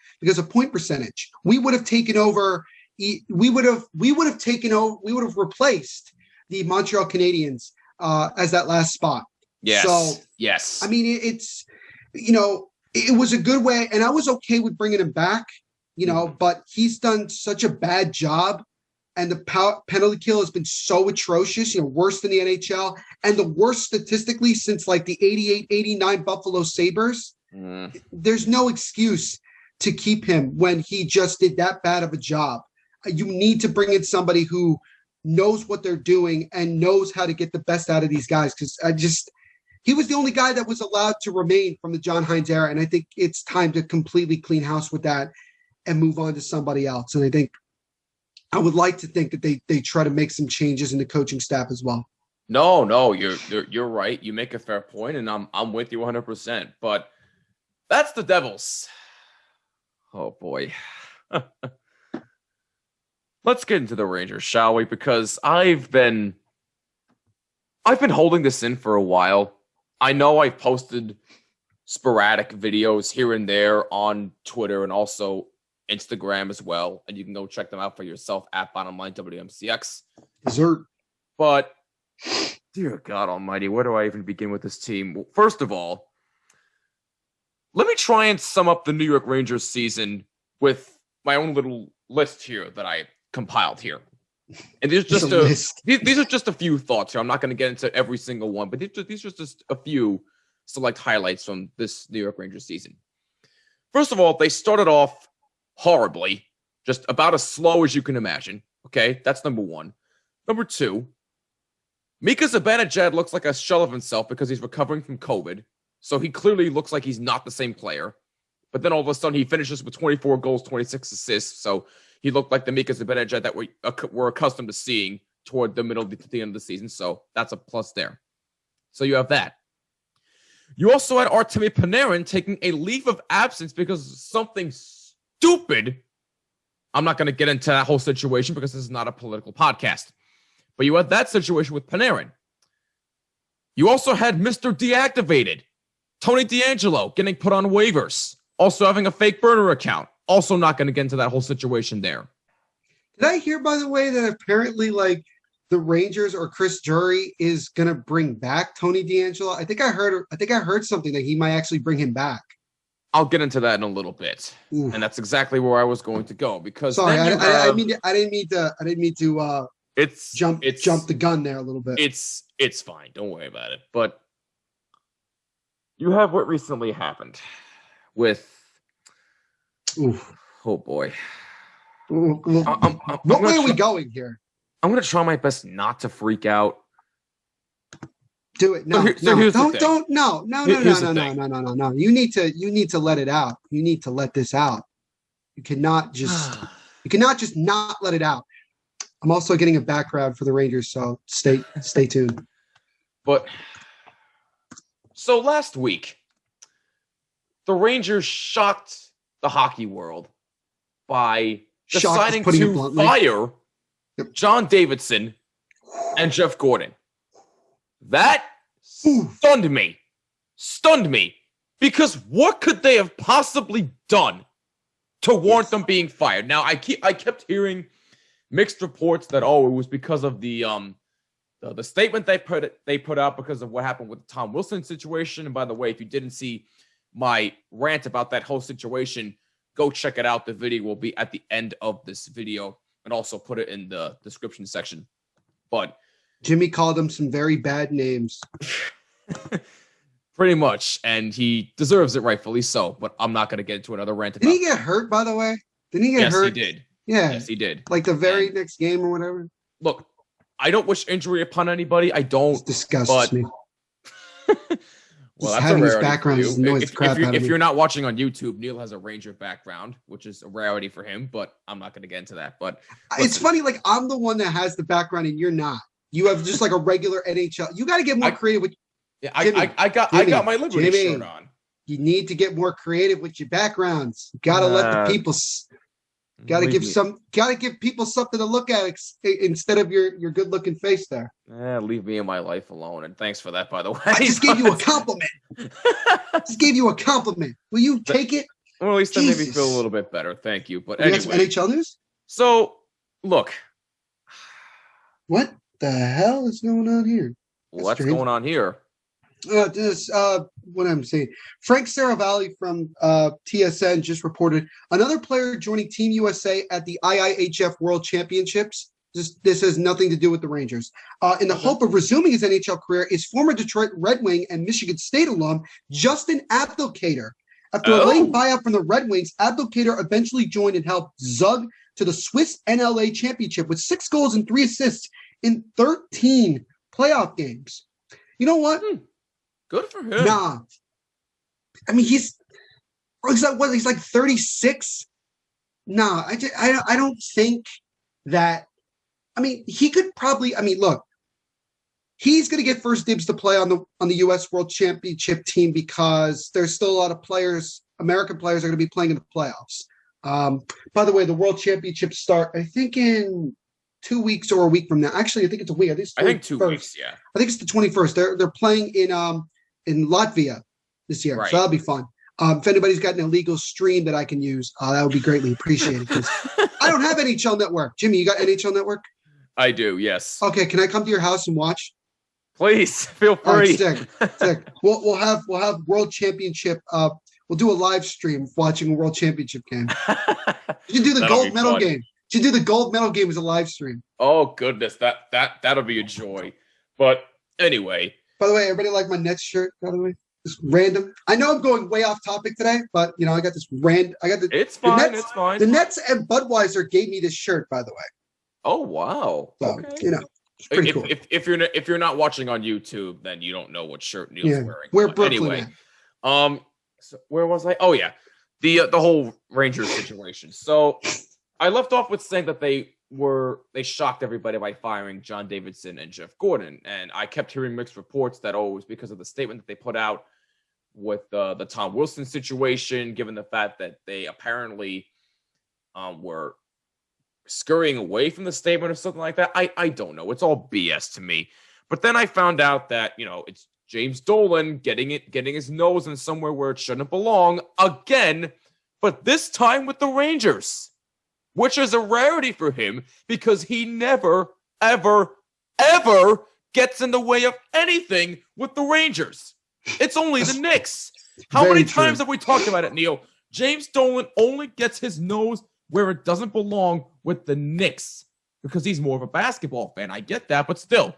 percentage. We would have taken over. We would have replaced the Montreal Canadiens as that last spot. Yes. So, yes. I mean, it was a good way, and I was okay with bringing him back, but he's done such a bad job, and the penalty kill has been so atrocious, worse than the NHL, and the worst statistically since like the 88-89 Buffalo Sabres. There's no excuse to keep him when he just did that bad of a job. You need to bring in somebody who knows what they're doing and knows how to get the best out of these guys, because he was the only guy that was allowed to remain from the John Hines era, and I think it's time to completely clean house with that and move on to somebody else. And I would like to think that they try to make some changes in the coaching staff as well. No, you're right. You make a fair point, and I'm with you 100%. But that's the Devils. Oh boy. Let's get into the Rangers, shall we? Because I've been holding this in for a while. I know I've posted sporadic videos here and there on Twitter and also Instagram as well, and you can go check them out for yourself at BottomLineWMCX. Dessert. But, dear God almighty, where do I even begin with this team? Well, first of all, let me try and sum up the New York Rangers season with my own little list here that I compiled here. And these are just a few thoughts here. I'm not going to get into every single one, but these are just a few select highlights from this New York Rangers season. First of all, they started off horribly, just about as slow as you can imagine. Okay, that's number one. Number two, Mika Zibanejad looks like a shell of himself because he's recovering from COVID. So he clearly looks like he's not the same player. But then all of a sudden he finishes with 24 goals, 26 assists. So he looked like the Mika Zibanejad that we're accustomed to seeing toward the middle to the end of the season. So that's a plus there. So you have that. You also had Timmy Panerai taking a leave of absence because of something stupid. I'm not going to get into that whole situation because this is not a political podcast. But you had that situation with Panerai. You also had Mr. Deactivated, Tony DeAngelo, getting put on waivers. Also having a fake burner account. Also not going to get into that whole situation there. Did I hear, by the way, that apparently the Rangers or Chris Drury is going to bring back Tony DeAngelo? I think I heard something that he might actually bring him back. I'll get into that in a little bit. Oof. And that's exactly where I was going to go because sorry, I didn't mean to jump the gun there a little bit. It's fine. Don't worry about it. But you have what recently happened. with Oof. oh boy. What way are we going here? I'm gonna try my best not to freak out. Do it. No, no. You need to let it out. You need to let this out. You cannot just not let it out. I'm also getting a background for the Rangers, so stay tuned. But so last week, the Rangers shocked the hockey world by deciding to fire John Davidson and Jeff Gordon. That stunned me. Because what could they have possibly done to warrant them being fired? Now, I kept hearing mixed reports that, it was because of the statement they put out because of what happened with the Tom Wilson situation. And by the way, if you didn't see my rant about that whole situation, go check it out. The video will be at the end of this video, and also put it in the description section. But Jimmy called them some very bad names. Pretty much, and he deserves it, rightfully so. But I'm not going to get into another rant about it. Did he get hurt, by the way? Didn't he get hurt? Yes, he did. Yeah. Yes, he did. Like the very next game or whatever? Look, I don't wish injury upon anybody. I don't. It disgusts me. Well, that's having a his rarity background for you. annoys the crap out of me. If you're not watching on YouTube, Neil has a Ranger background, which is a rarity for him, but I'm not going to get into that. But it's funny, like I'm the one that has the background and you're not. You have just like a regular NHL. You got to get more creative with. Yeah, Jimmy, I got my Liberty shirt on. You need to get more creative with your backgrounds. You got to let the people. Got to give people something to look at instead of your good looking face there. Leave me and my life alone. And thanks for that, by the way. I just gave you a compliment. Will you take it? Well, at least that made me feel a little bit better. Thank you. But anyway, NHL news. So look, what the hell is going on here? What's going on here? What I'm saying. Frank Saravalli from TSN just reported another player joining Team USA at the IIHF World Championships. This has nothing to do with the Rangers. In the hope of resuming his NHL career is former Detroit Red Wing and Michigan State alum Justin Abdelkader. After a late buyout from the Red Wings, Abdelkader eventually joined and helped Zug to the Swiss NLA Championship with 6 goals and 3 assists in 13 playoff games. You know what? Good for him. Nah. I mean, he's like 36? Nah, I don't think that. I mean, he could probably. I mean, look, he's going to get first dibs to play on the U.S. World Championship team because there's still a lot of players, American players, are going to be playing in the playoffs. By the way, the World Championships start, I think, in 2 weeks or a week from now. Actually, I think it's a week. I think 2 weeks. Yeah. I think it's the 21st. They're playing in Latvia this year, so that'll be fun. If anybody's got an illegal stream that I can use, that would be greatly appreciated because I don't have NHL Network. Jimmy, you got NHL Network? I do, yes. Okay, can I come to your house and watch? Please, feel free. Right, sick. We'll have World Championship. We'll do a live stream watching a World Championship game. You should do the gold medal game. You should do the gold medal game as a live stream. Oh goodness, that'll be a joy. But anyway. By the way, everybody like my Nets shirt, by the way? Just random. I know I'm going way off topic today, but I got this It's fine, it's fine. The Nets and Budweiser gave me this shirt, by the way. Oh wow. So, okay. It's pretty cool. If you're not watching on YouTube, then you don't know what shirt Neil's wearing. We're Brooklyn. Anyway. So where was I? Oh yeah. The whole Rangers situation. So I left off with saying that they shocked everybody by firing John Davidson and Jeff Gordon. And I kept hearing mixed reports that, it was because of the statement that they put out with the Tom Wilson situation, given the fact that they apparently were scurrying away from the statement or something like that. I don't know. It's all BS to me. But then I found out that, it's James Dolan getting his nose in somewhere where it shouldn't belong again, but this time with the Rangers, which is a rarity for him because he never, ever, ever gets in the way of anything with the Rangers. It's only the Knicks. How many times have we talked about it, Neil? James Dolan only gets his nose where it doesn't belong with the Knicks because he's more of a basketball fan. I get that, but still,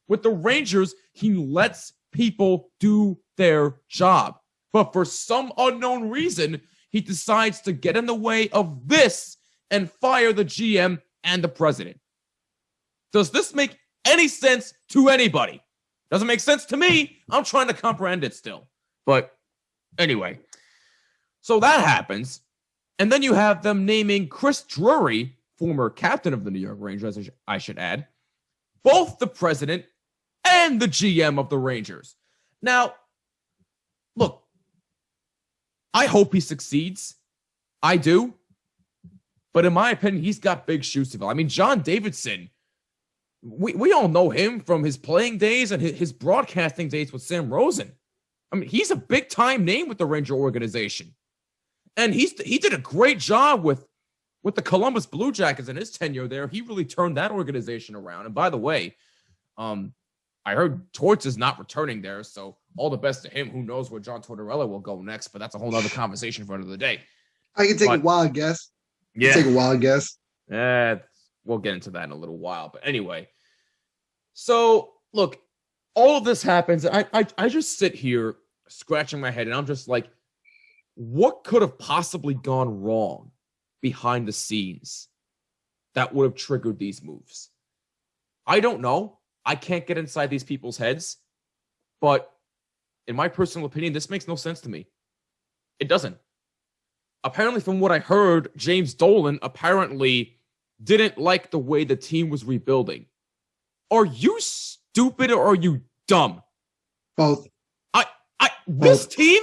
with the Rangers, he lets people do their job. But for some unknown reason, he decides to get in the way of this and fire the GM and the president. Does this make any sense to anybody? Doesn't make sense to me. I'm trying to comprehend it still. But anyway, so that happens. And then you have them naming Chris Drury, former captain of the New York Rangers, I should add, both the president and the GM of the Rangers. Now, look, I hope he succeeds. I do. But in my opinion, he's got big shoes to fill. I mean, John Davidson, we all know him from his playing days and his broadcasting days with Sam Rosen. I mean, he's a big-time name with the Ranger organization. And he did a great job with the Columbus Blue Jackets in his tenure there. He really turned that organization around. And by the way, I heard Torts is not returning there, so all the best to him. Who knows where John Tortorella will go next, but that's a whole other conversation for another day. I can take a wild guess. Yeah. Take a wild guess. We'll get into that in a little while. But anyway, so look, all of this happens. I just sit here scratching my head, and I'm just like, what could have possibly gone wrong behind the scenes that would have triggered these moves? I don't know. I can't get inside these people's heads. But in my personal opinion, this makes no sense to me. It doesn't. Apparently, from what I heard, James Dolan apparently didn't like the way the team was rebuilding. Are you stupid or are you dumb? Both. This team?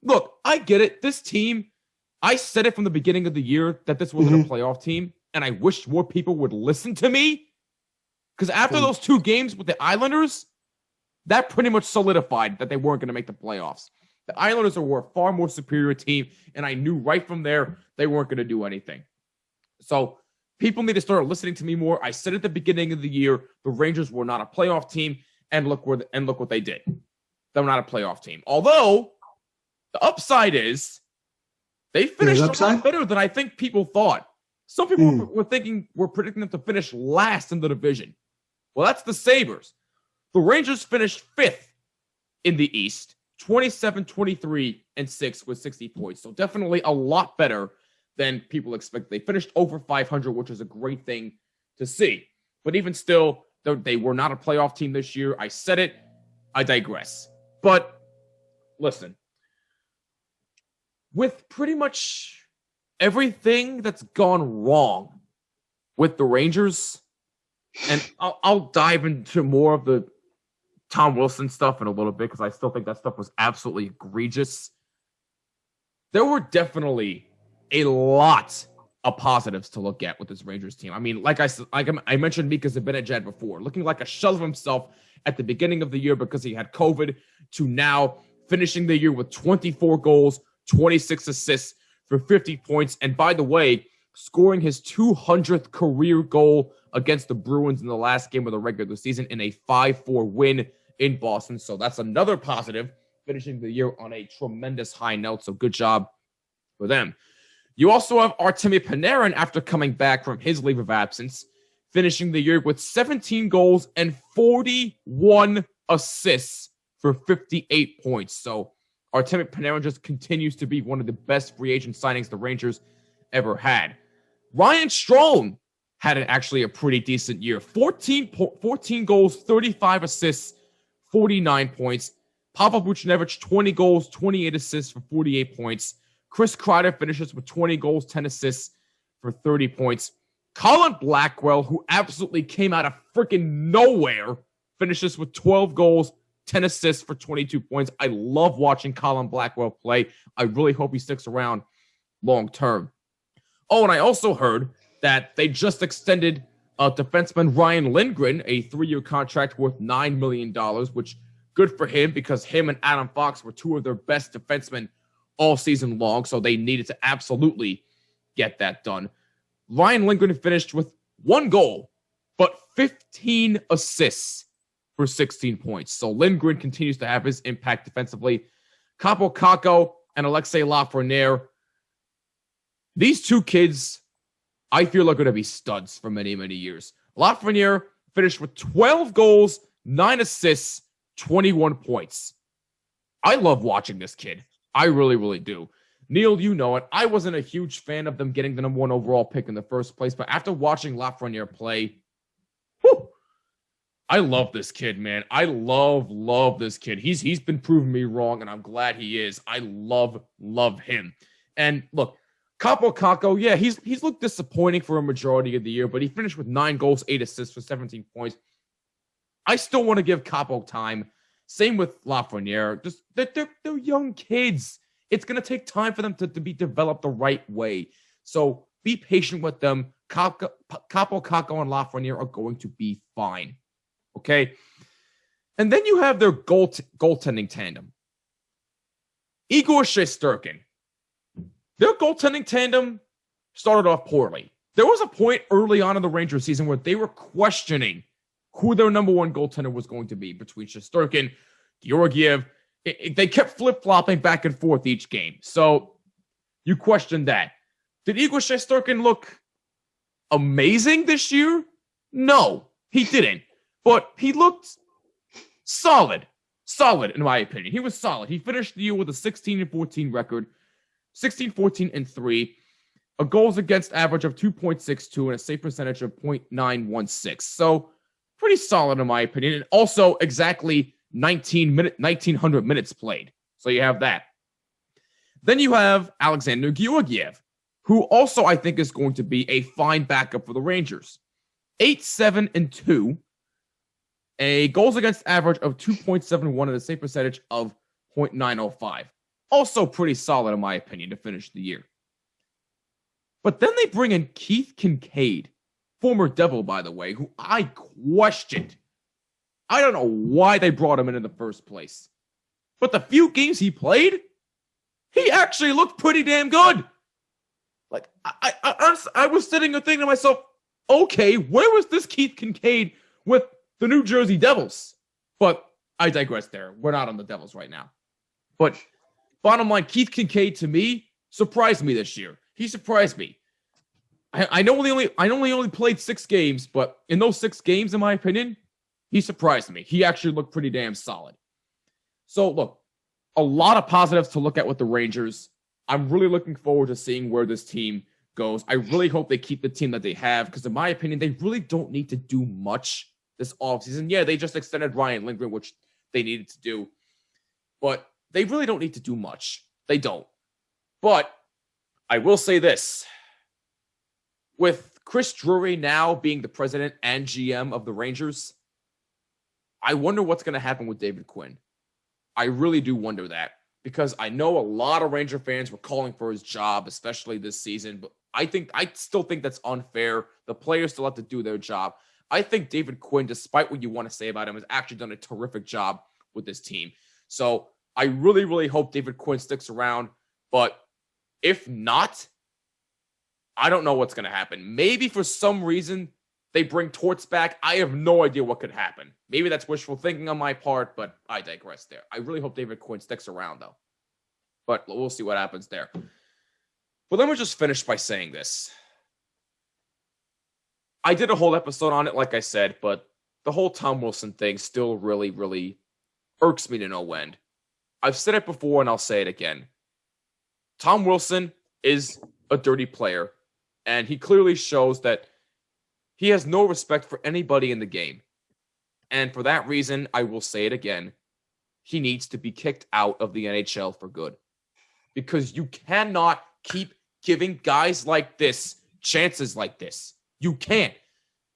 Look, I get it. This team, I said it from the beginning of the year that this wasn't a playoff team, and I wish more people would listen to me. Because after those two games with the Islanders, that pretty much solidified that they weren't going to make the playoffs. The Islanders were a far more superior team, and I knew right from there they weren't going to do anything. So people need to start listening to me more. I said at the beginning of the year, the Rangers were not a playoff team, and look what they did. They're not a playoff team. Although, the upside is they finished a lot better than I think people thought. Some people were predicting them to finish last in the division. Well, that's the Sabres. The Rangers finished 5th in the East, 27-23-6 with 60 points. So definitely a lot better than people expect. They finished over 500, which is a great thing to see. But even still, they were not a playoff team this year. I said it. I digress. But listen, with pretty much everything that's gone wrong with the Rangers, and I'll dive into more of the Tom Wilson stuff in a little bit because I still think that stuff was absolutely egregious. There were definitely a lot of positives to look at with this Rangers team. I mean, like I mentioned Mika Zibanejad before, looking like a shell of himself at the beginning of the year because he had COVID, to now finishing the year with 24 goals, 26 assists for 50 points. And by the way, scoring his 200th career goal against the Bruins in the last game of the regular season in a 5-4 win in Boston. So that's another positive, finishing the year on a tremendous high note. So good job for them. You also have Timmy Panerai after coming back from his leave of absence, finishing the year with 17 goals and 41 assists for 58 points. So Timmy Panerai just continues to be one of the best free agent signings the Rangers ever had. Ryan Strome had actually a pretty decent year. 14 goals, 35 assists, 49 points. Pavel Buchnevich, 20 goals, 28 assists for 48 points. Chris Kreider finishes with 20 goals, 10 assists for 30 points. Colin Blackwell, who absolutely came out of freaking nowhere, finishes with 12 goals, 10 assists for 22 points. I love watching Colin Blackwell play. I really hope he sticks around long term. Oh, and I also heard that they just extended defenseman Ryan Lindgren a 3-year contract worth $9 million, which good for him because him and Adam Fox were two of their best defensemen all season long, so they needed to absolutely get that done. Ryan Lindgren finished with 1 goal, but 15 assists for 16 points. So Lindgren continues to have his impact defensively. Capo Kakko and Alexei Lafreniere, these two kids, I feel are going to be studs for many, many years. Lafreniere finished with 12 goals, 9 assists, 21 points. I love watching this kid. I really, really do. Neil, you know it. I wasn't a huge fan of them getting the number 1 overall pick in the first place, but after watching Lafreniere play, whew, I love this kid, man. I love this kid. He's been proving me wrong, and I'm glad he is. I love him. And look, Capo Caco, yeah, he's looked disappointing for a majority of the year, but he finished with 9 goals, 8 assists for 17 points. I still want to give Capo time. Same with Lafreniere. Just they're young kids. It's going to take time for them to be developed the right way. So be patient with them. Capo Caco and Lafreniere are going to be fine. Okay? And then you have their goaltending tandem. Igor Shesterkin. Their goaltending tandem started off poorly. There was a point early on in the Rangers season where they were questioning who their number 1 goaltender was going to be between Shesterkin, Georgiev. They kept flip-flopping back and forth each game. So you question that. Did Igor Shesterkin look amazing this year? No, he didn't. But he looked solid. Solid, in my opinion. He was solid. He finished the year with a 16-14 record, 16-14-3, a goals against average of 2.62, and a save percentage of .916. So pretty solid, in my opinion. And also exactly 1,900 minutes played. So you have that. Then you have Alexander Georgiev, who also I think is going to be a fine backup for the Rangers. 8-7-2, a goals against average of 2.71 and a save percentage of .905. Also pretty solid, in my opinion, to finish the year. But then they bring in Keith Kincaid, former Devil, by the way, who I questioned. I don't know why they brought him in the first place. But the few games he played, he actually looked pretty damn good. Like, I was sitting and thinking to myself, okay, where was this Keith Kincaid with the New Jersey Devils? But I digress there. We're not on the Devils right now. But bottom line, Keith Kincaid, to me, surprised me this year. He surprised me. I know he only played 6 games, but in those 6 games, in my opinion, he surprised me. He actually looked pretty damn solid. So, look, a lot of positives to look at with the Rangers. I'm really looking forward to seeing where this team goes. I really hope they keep the team that they have, because in my opinion, they really don't need to do much this offseason. Yeah, they just extended Ryan Lindgren, which they needed to do. But they really don't need to do much. They don't. But I will say this. With Chris Drury now being the president and GM of the Rangers, I wonder what's going to happen with David Quinn. I really do wonder that, because I know a lot of Ranger fans were calling for his job, especially this season, but I still think that's unfair. The players still have to do their job. I think David Quinn, despite what you want to say about him, has actually done a terrific job with this team. So I really, really hope David Quinn sticks around, but if not, I don't know what's going to happen. Maybe for some reason they bring Torts back. I have no idea what could happen. Maybe that's wishful thinking on my part, but I digress there. I really hope David Quinn sticks around, though. But we'll see what happens there. But let me just finish by saying this. I did a whole episode on it, like I said, but the whole Tom Wilson thing still really, really irks me to no end. I've said it before, and I'll say it again. Tom Wilson is a dirty player, and he clearly shows that he has no respect for anybody in the game. And for that reason, I will say it again. He needs to be kicked out of the NHL for good. Because you cannot keep giving guys like this chances like this. You can't.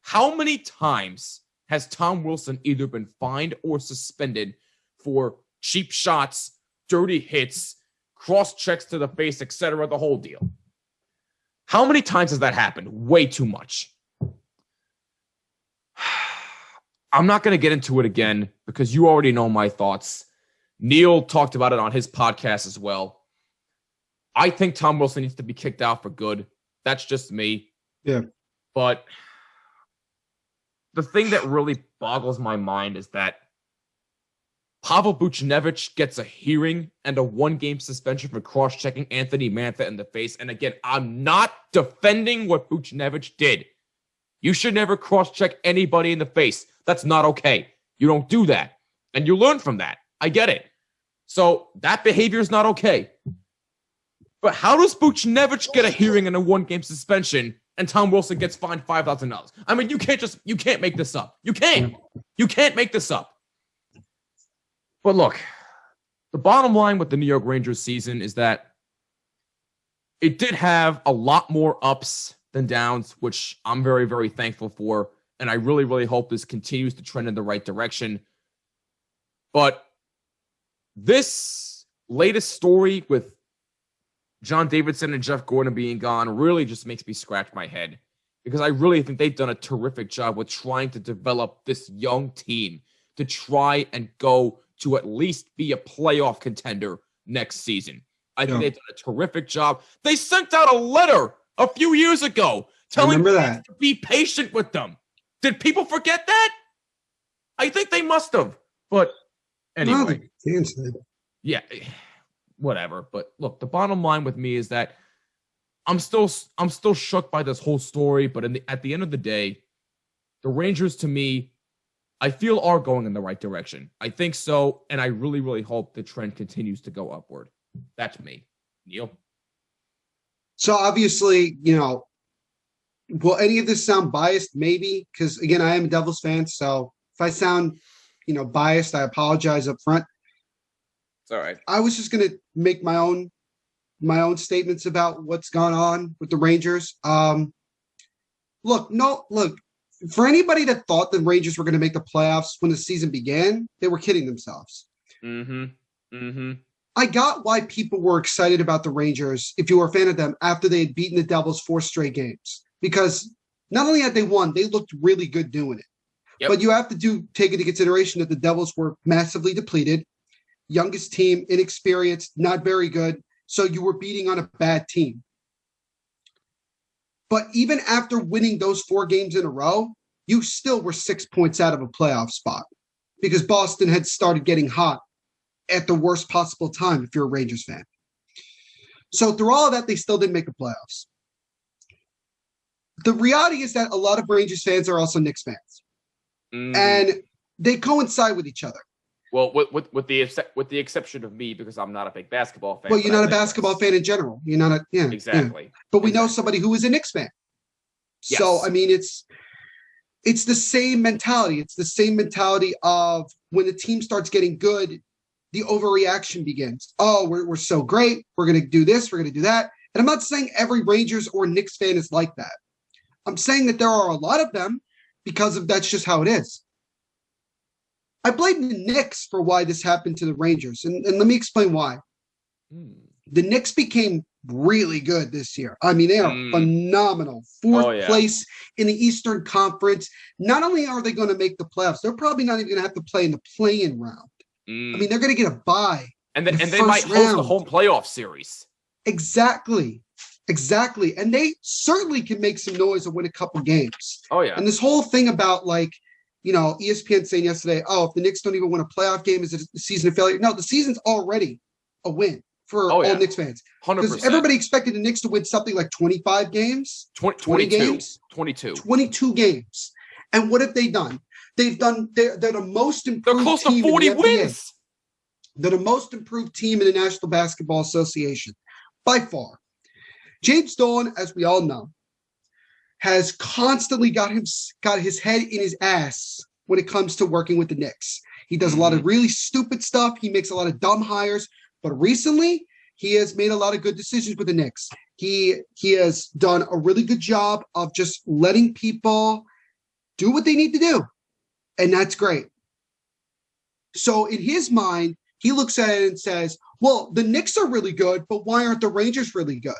How many times has Tom Wilson either been fined or suspended for cheap shots, dirty hits, cross checks to the face, etc., the whole deal? How many times has that happened? Way too much. I'm not going to get into it again because you already know my thoughts. Neil talked about it on his podcast as well. I think Tom Wilson needs to be kicked out for good. That's just me. Yeah. But the thing that really boggles my mind is that Pavel Buchnevich gets a hearing and a 1-game suspension for cross-checking Anthony Mantha in the face. And again, I'm not defending what Buchnevich did. You should never cross-check anybody in the face. That's not okay. You don't do that. And you learn from that. I get it. So that behavior is not okay. But how does Buchnevich get a hearing and a 1-game suspension and Tom Wilson gets fined $5,000? I mean, you can't make this up. You can't make this up. But look, the bottom line with the New York Rangers season is that it did have a lot more ups than downs, which I'm very, very thankful for. And I really, really hope this continues to trend in the right direction. But this latest story with John Davidson and Jeff Gordon being gone really just makes me scratch my head, because I really think they've done a terrific job with trying to develop this young team to try and go to at least be a playoff contender next season. I think they've done a terrific job. They sent out a letter a few years ago telling them to be patient with them. Did people forget that? I think they must have. But anyway. Yeah, whatever. But look, the bottom line with me is that I'm still shook by this whole story. But at the end of the day, the Rangers, to me, I feel are going in the right direction. I think so, and I really, really hope the trend continues to go upward. That's me. Neil? So obviously, will any of this sound biased? Maybe, because again, I am a Devils fan. So if I sound, biased, I apologize up front. It's all right. I was just going to make my own statements about what's gone on with the Rangers. Look, for anybody that thought the Rangers were going to make the playoffs when the season began, they were kidding themselves. I got why people were excited about the Rangers, if you were a fan of them, after they had beaten the Devils 4 straight games. Because not only had they won, they looked really good doing it. Yep. But you have to take into consideration that the Devils were massively depleted, youngest team, inexperienced, not very good. So you were beating on a bad team. But even after winning those 4 games in a row, you still were 6 points out of a playoff spot, because Boston had started getting hot at the worst possible time if you're a Rangers fan. So through all of that, they still didn't make the playoffs. The reality is that a lot of Rangers fans are also Knicks fans. And they coincide with each other. Well, with the exception of me, because I'm not a big basketball fan. Well, you're not a basketball fan in general. You're not exactly. Yeah. But we know somebody who is a Knicks fan. Yes. So I mean, it's the same mentality. It's the same mentality of when the team starts getting good, the overreaction begins. Oh, we're so great. We're going to do this. We're going to do that. And I'm not saying every Rangers or Knicks fan is like that. I'm saying that there are a lot of them because that's just how it is. I blame the Knicks for why this happened to the Rangers. And let me explain why. The Knicks became really good this year. I mean, they are phenomenal. 4th place in the Eastern Conference. Not only are they going to make the playoffs, they're probably not even going to have to play in the play-in round. I mean, they're going to get a bye. And they might host the home playoff series. Exactly. And they certainly can make some noise and win a couple games. Oh, yeah. And this whole thing about ESPN saying yesterday, if the Knicks don't even win a playoff game, is it a season of failure? No, the season's already a win for all Knicks fans. 100%. Because everybody expected the Knicks to win something like 25 games, 20 games, 22 games. And what have they done? They're the most improved team. They're close to 40 wins. They're the most improved team in the National Basketball Association by far. James Dolan, as we all know, has constantly got his head in his ass when it comes to working with the Knicks. He does a lot of really stupid stuff. He makes a lot of dumb hires. But recently, he has made a lot of good decisions with the Knicks. He has done a really good job of just letting people do what they need to do. And that's great. So in his mind, he looks at it and says, well, the Knicks are really good, but why aren't the Rangers really good?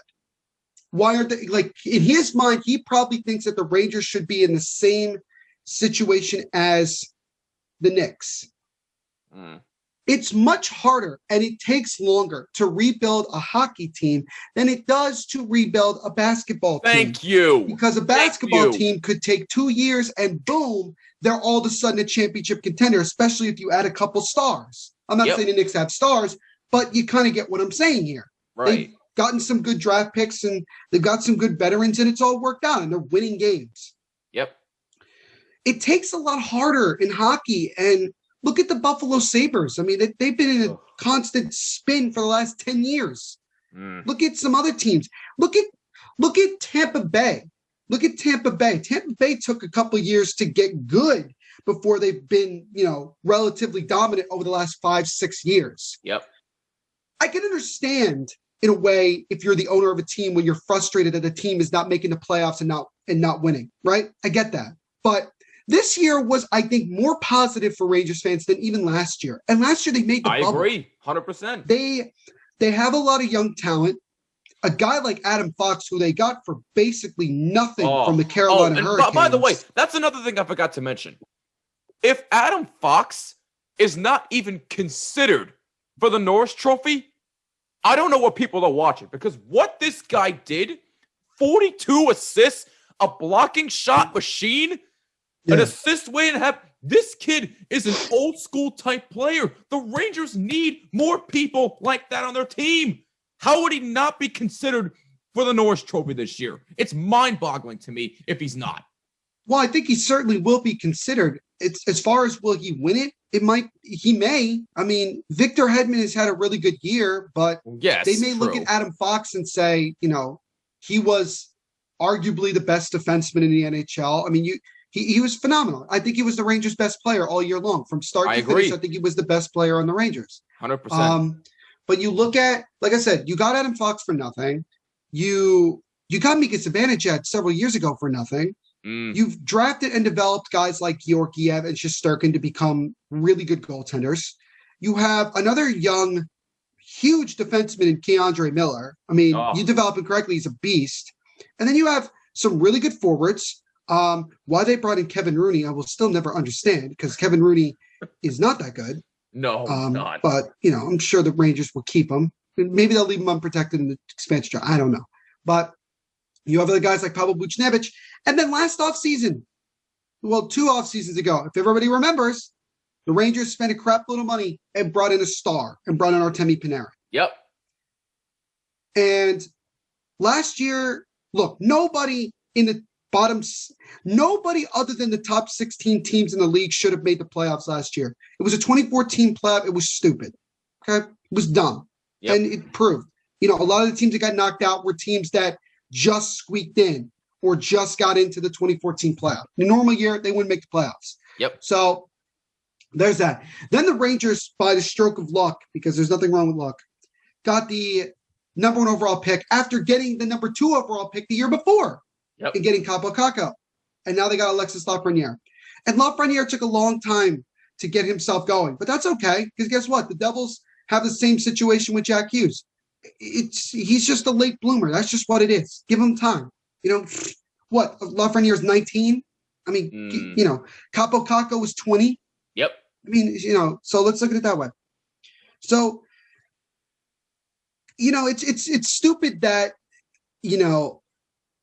Why aren't they, in his mind, he probably thinks that the Rangers should be in the same situation as the Knicks. It's much harder and it takes longer to rebuild a hockey team than it does to rebuild a basketball team. Thank you. Because a basketball team could take 2 years and boom, they're all of a sudden a championship contender, especially if you add a couple stars. I'm not saying the Knicks have stars, but you kind of get what I'm saying here. Right. They've gotten some good draft picks and they've got some good veterans and it's all worked out and they're winning games. Yep. It takes a lot harder in hockey. And Look at the Buffalo Sabres. I mean, they've been in a constant spin for the last 10 years. Look at some other teams. Look at Tampa Bay. Look at Tampa Bay. Tampa Bay took a couple of years to get good before they've been, relatively dominant over the last 5-6 years. Yep. I can understand in a way if you're the owner of a team when you're frustrated that a team is not making the playoffs and not winning, right? I get that. But this year was, I think, more positive for Rangers fans than even last year. And last year they made the bubble. I agree, 100%. They have a lot of young talent. A guy like Adam Fox, who they got for basically nothing from the Carolina Hurricanes. By the way, that's another thing I forgot to mention. If Adam Fox is not even considered for the Norris Trophy, I don't know what people are watching, because what this guy did, 42 assists, a blocking shot machine, an assist waiting to happen. This kid is an old school type player. The Rangers need more people like that on their team. How would he not be considered for the Norris Trophy this year? It's mind-boggling to me if he's not. Well, I think he certainly will be considered. It's as far as will he win it? He may. I mean, Victor Hedman has had a really good year, but they may look at Adam Fox and say, he was arguably the best defenseman in the NHL. I mean, he was phenomenal. I think he was the Rangers' best player all year long. From start to finish, I think he was the best player on the Rangers. 100%. But you look at, like I said, you got Adam Fox for nothing. You got Mika Zibanejad several years ago for nothing. You've drafted and developed guys like Georgiev and Shesterkin to become really good goaltenders. You have another young, huge defenseman in Keandre Miller. I mean, you develop him correctly, he's a beast. And then you have some really good forwards. Why they brought in Kevin Rooney, I will still never understand, because Kevin Rooney is not that good. No, not. But, I'm sure the Rangers will keep him. Maybe they'll leave him unprotected in the expansion draft. I don't know. But you have other guys like Pavel Buchnevich. And then last offseason, 2 offseasons ago, if everybody remembers, the Rangers spent a crap load of money and brought in a star and brought in Timmy Panerai. Yep. And last year, look, nobody other than the top 16 teams in the league should have made the playoffs last year. It was a 2014 playoff. It was stupid. Okay? It was dumb. Yep. And it proved. A lot of the teams that got knocked out were teams that just squeaked in or just got into the 2014 playoff. In a normal year, they wouldn't make the playoffs. Yep. So there's that. Then the Rangers, by the stroke of luck, because there's nothing wrong with luck, got the number 1 overall pick after getting the number 2 overall pick the year before. Yep. And getting Capo Caco. And now they got Alexis Lafreniere. And Lafreniere took a long time to get himself going. But that's okay, because guess what? The Devils have the same situation with Jack Hughes. He's just a late bloomer. That's just what it is. Give him time. What? Lafreniere's 19? I mean, Capo Caco was 20. Yep. I mean, so let's look at it that way. So, it's stupid that,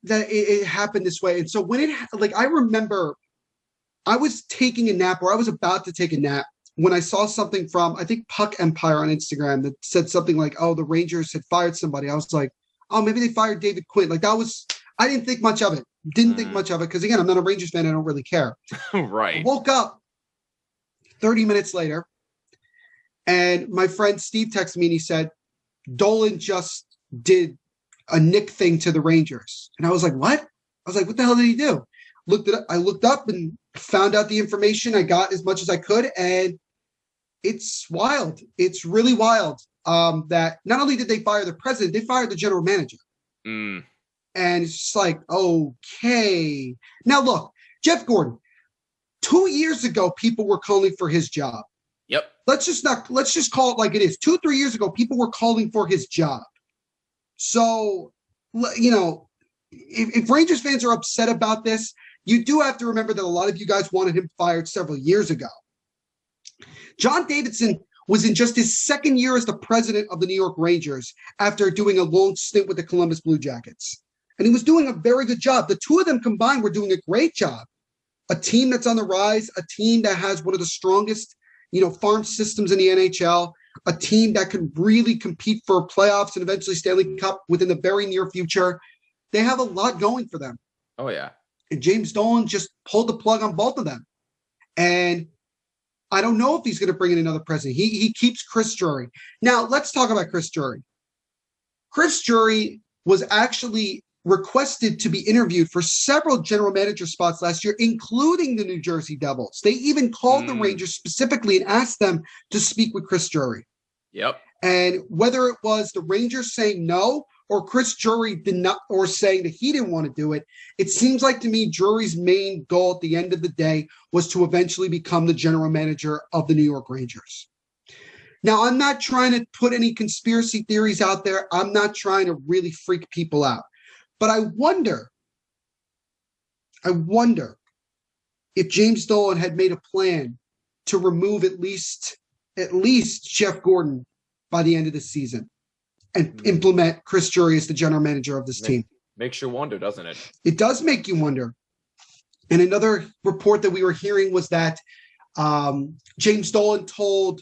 that it happened this way. And so when I remember I was taking a nap, or I was about to take a nap, when I saw something from, I think, Puck Empire on Instagram that said something like, the Rangers had fired somebody. I was like, maybe they fired David Quinn. I didn't think much of it. Didn't think much of it. Because again, I'm not a Rangers fan. I don't really care. Right. I woke up 30 minutes later and my friend Steve texted me and he said, Dolan just did a Nick thing to the Rangers. And I was like, what? I was like, what the hell did he do? I looked up and found out the information. I got as much as I could. And it's wild. It's really wild that not only did they fire the president, they fired the general manager. And it's just like, okay. Now, look, Jeff Gordon, 2 years ago, people were calling for his job. Yep. Let's just call it like it is. 2-3 years ago, people were calling for his job. So, if Rangers fans are upset about this, you do have to remember that a lot of you guys wanted him fired several years ago. John Davidson was in just his second year as the president of the New York Rangers after doing a long stint with the Columbus Blue Jackets. And he was doing a very good job. The two of them combined were doing a great job. A team that's on the rise, a team that has one of the strongest, farm systems in the NHL, a team that can really compete for playoffs and eventually Stanley Cup within the very near future. They have a lot going for them. Oh, yeah. And James Dolan just pulled the plug on both of them. And I don't know if he's going to bring in another president. He keeps Chris Drury. Now, let's talk about Chris Drury. Chris Drury was actually requested to be interviewed for several general manager spots last year, including the New Jersey Devils. They even called the Rangers specifically and asked them to speak with Chris Drury. Yep. And whether it was the Rangers saying no or Chris Drury did not, or saying that he didn't want to do it, it seems like to me Drury's main goal at the end of the day was to eventually become the general manager of the New York Rangers. Now, I'm not trying to put any conspiracy theories out there. I'm not trying to really freak people out. But I wonder if James Dolan had made a plan to remove at least Jeff Gordon by the end of the season and implement Chris Drury as the general manager of this team. Makes you wonder, doesn't it? It does make you wonder. And another report that we were hearing was that James Dolan told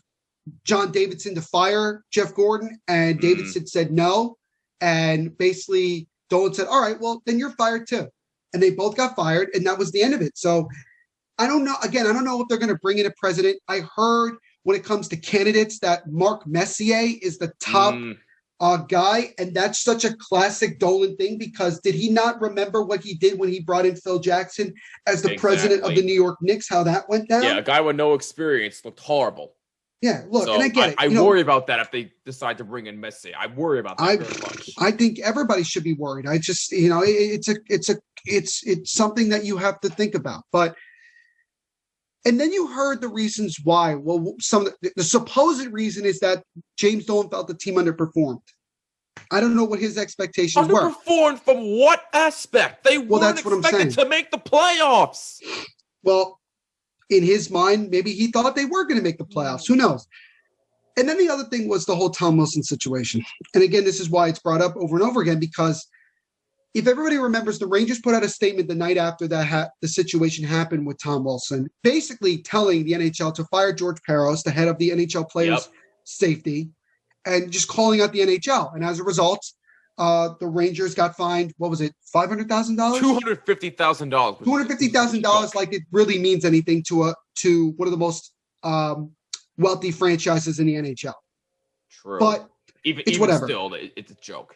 John Davidson to fire Jeff Gordon, and Davidson said no. And basically Dolan said, all right, well, then you're fired too. And they both got fired, and that was the end of it. So I don't know. Again, I don't know if they're going to bring in a president. I heard when it comes to candidates that Mark Messier is the top guy. And that's such a classic Dolan thing, because did he not remember what he did when he brought in Phil Jackson as the president of the New York Knicks, how that went down? Yeah, a guy with no experience looked horrible. Yeah, look, so and I get it. I worry about that if they decide to bring in Messi. I worry about that very much. I think everybody should be worried. I just, it's something that you have to think about. But and then you heard the reasons why. Well, the supposed reason is that James Dolan felt the team underperformed. I don't know what his expectations were. Underperformed from what aspect? They weren't expected to make the playoffs. Well, in his mind, maybe he thought they were going to make the playoffs. Who knows? And then the other thing was the whole Tom Wilson situation. And again, this is why it's brought up over and over again, because if everybody remembers, the Rangers put out a statement the night after that the situation happened with Tom Wilson, basically telling the NHL to fire George Peros, the head of the NHL players' safety, and just calling out the NHL. And as a result, the Rangers got fined, what was it, $500,000? $250,000. $250,000, like it really means anything to one of the most wealthy franchises in the NHL. True. But even whatever. Still, it's a joke.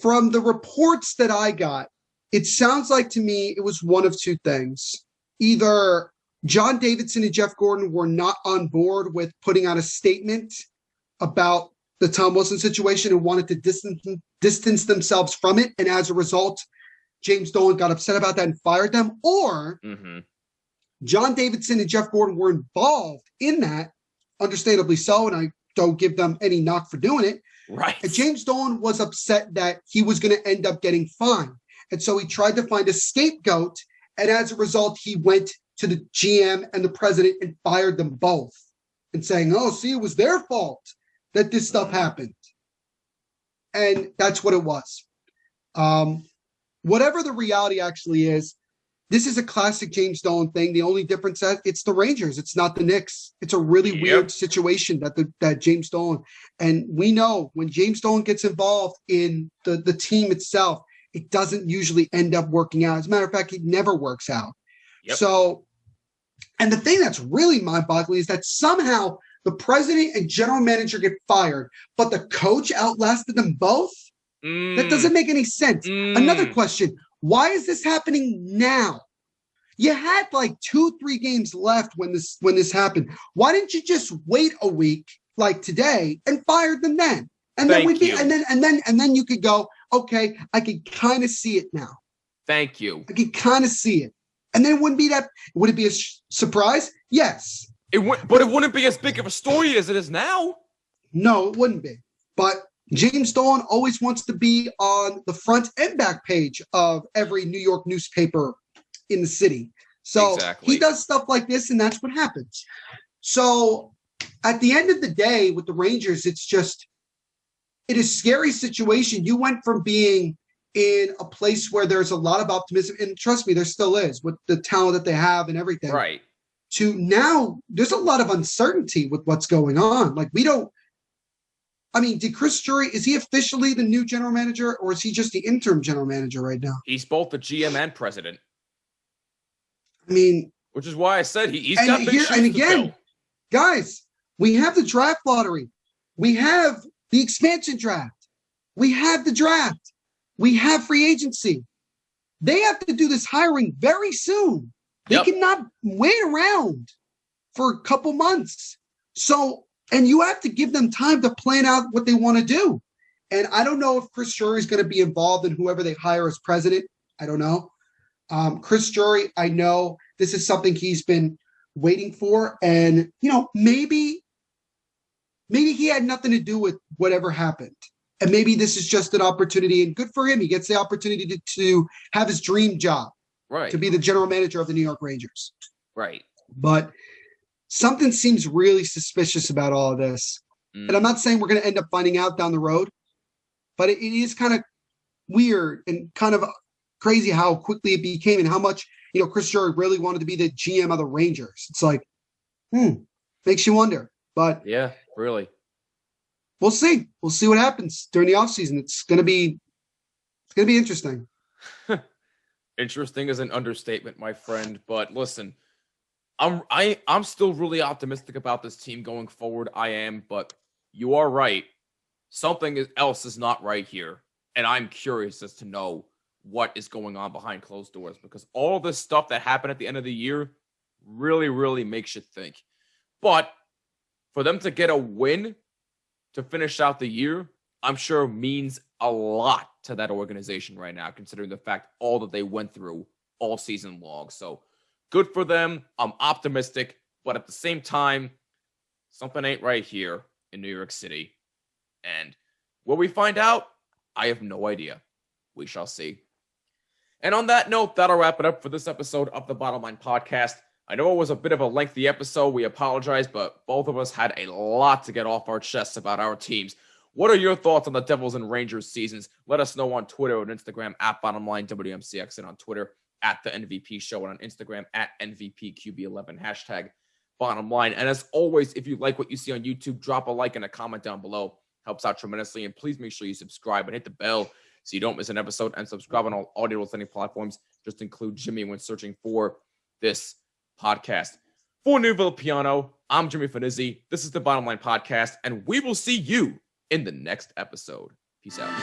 From the reports that I got, it sounds like to me it was one of two things. Either John Davidson and Jeff Gordon were not on board with putting out a statement about the Tom Wilson situation and wanted to distance themselves from it. And as a result, James Dolan got upset about that and fired them. Or John Davidson and Jeff Gordon were involved in that, understandably so, and I don't give them any knock for doing it. Right. And James Dolan was upset that he was going to end up getting fined. And so he tried to find a scapegoat. And as a result, he went to the GM and the president and fired them both and saying, oh, see, it was their fault that this stuff happened. And that's what it was. Whatever the reality actually is, this is a classic James Dolan thing. The only difference is it's the Rangers. It's not the Knicks. It's a really weird situation that James Dolan. And we know when James Dolan gets involved in the team itself, it doesn't usually end up working out. As a matter of fact, it never works out. So, and the thing that's really mind-boggling is that somehow the president and general manager get fired, but the coach outlasted them both? That doesn't make any sense. Another question. Why is this happening now? You had like 2-3 games left when this happened. Why didn't you just wait a week like today and fire them then? And then and then you could go, okay, I can kind of see it now. Thank you. I can kind of see it. And then would it be a surprise? Yes. But it wouldn't be as big of a story as it is now. No, it wouldn't be. But James Dolan always wants to be on the front and back page of every New York newspaper in the city. So he does stuff like this, and that's what happens. So at the end of the day, with the Rangers, it is a scary situation. You went from being in a place where there's a lot of optimism, and trust me, there still is with the talent that they have and everything. Right. To now, there's a lot of uncertainty with what's going on. Like did Chris Drury, is he officially the new general manager, or is he just the interim general manager right now? He's both the GM and president. I mean, which is why I said he's got big shoes and again, to fill. guys, we have the draft lottery. We have the expansion draft. We have the draft. We have free agency. They have to do this hiring very soon. They cannot wait around for a couple months. So, and you have to give them time to plan out what they want to do. And I don't know if Chris Drury is going to be involved in whoever they hire as president. I don't know. Chris Drury, I know this is something he's been waiting for. And, maybe he had nothing to do with whatever happened. And maybe this is just an opportunity, and good for him. He gets the opportunity to have his dream job, right? To be the general manager of the New York Rangers. Right. But something seems really suspicious about all of this. And I'm not saying we're going to end up finding out down the road, but it is kind of weird and kind of crazy how quickly it became and how much, Chris Drury really wanted to be the GM of the Rangers. It's like, makes you wonder. But yeah, really. We'll see. We'll see what happens during the offseason. It's going to be interesting. Interesting is an understatement, my friend. But listen, I'm still really optimistic about this team going forward. I am, but you are right. Something else is not right here, and I'm curious as to know what is going on behind closed doors, because all this stuff that happened at the end of the year really, really makes you think. But for them to get a win to finish out the year, I'm sure means a lot to that organization right now, considering the fact all that they went through all season long. So good for them. I'm optimistic, but at the same time, something ain't right here in New York City. And will we find out? I have no idea. We shall see. And on that note, that'll wrap it up for this episode of the Bottom Line Podcast. I know it was a bit of a lengthy episode. We apologize, but both of us had a lot to get off our chests about our teams. What are your thoughts on the Devils and Rangers seasons? Let us know on Twitter and Instagram at BottomLineWMCX, and on Twitter at The NVP Show, and on Instagram at NVPQB11, hashtag Bottom Line. And as always, if you like what you see on YouTube, drop a like and a comment down below. Helps out tremendously. And please make sure you subscribe and hit the bell so you don't miss an episode, and subscribe on all audio listening platforms. Just include Jimmy when searching for this podcast. For New Piano, I'm Jimmy Finizzi. This is the Bottom Line Podcast, and we will see you in the next episode. Peace out.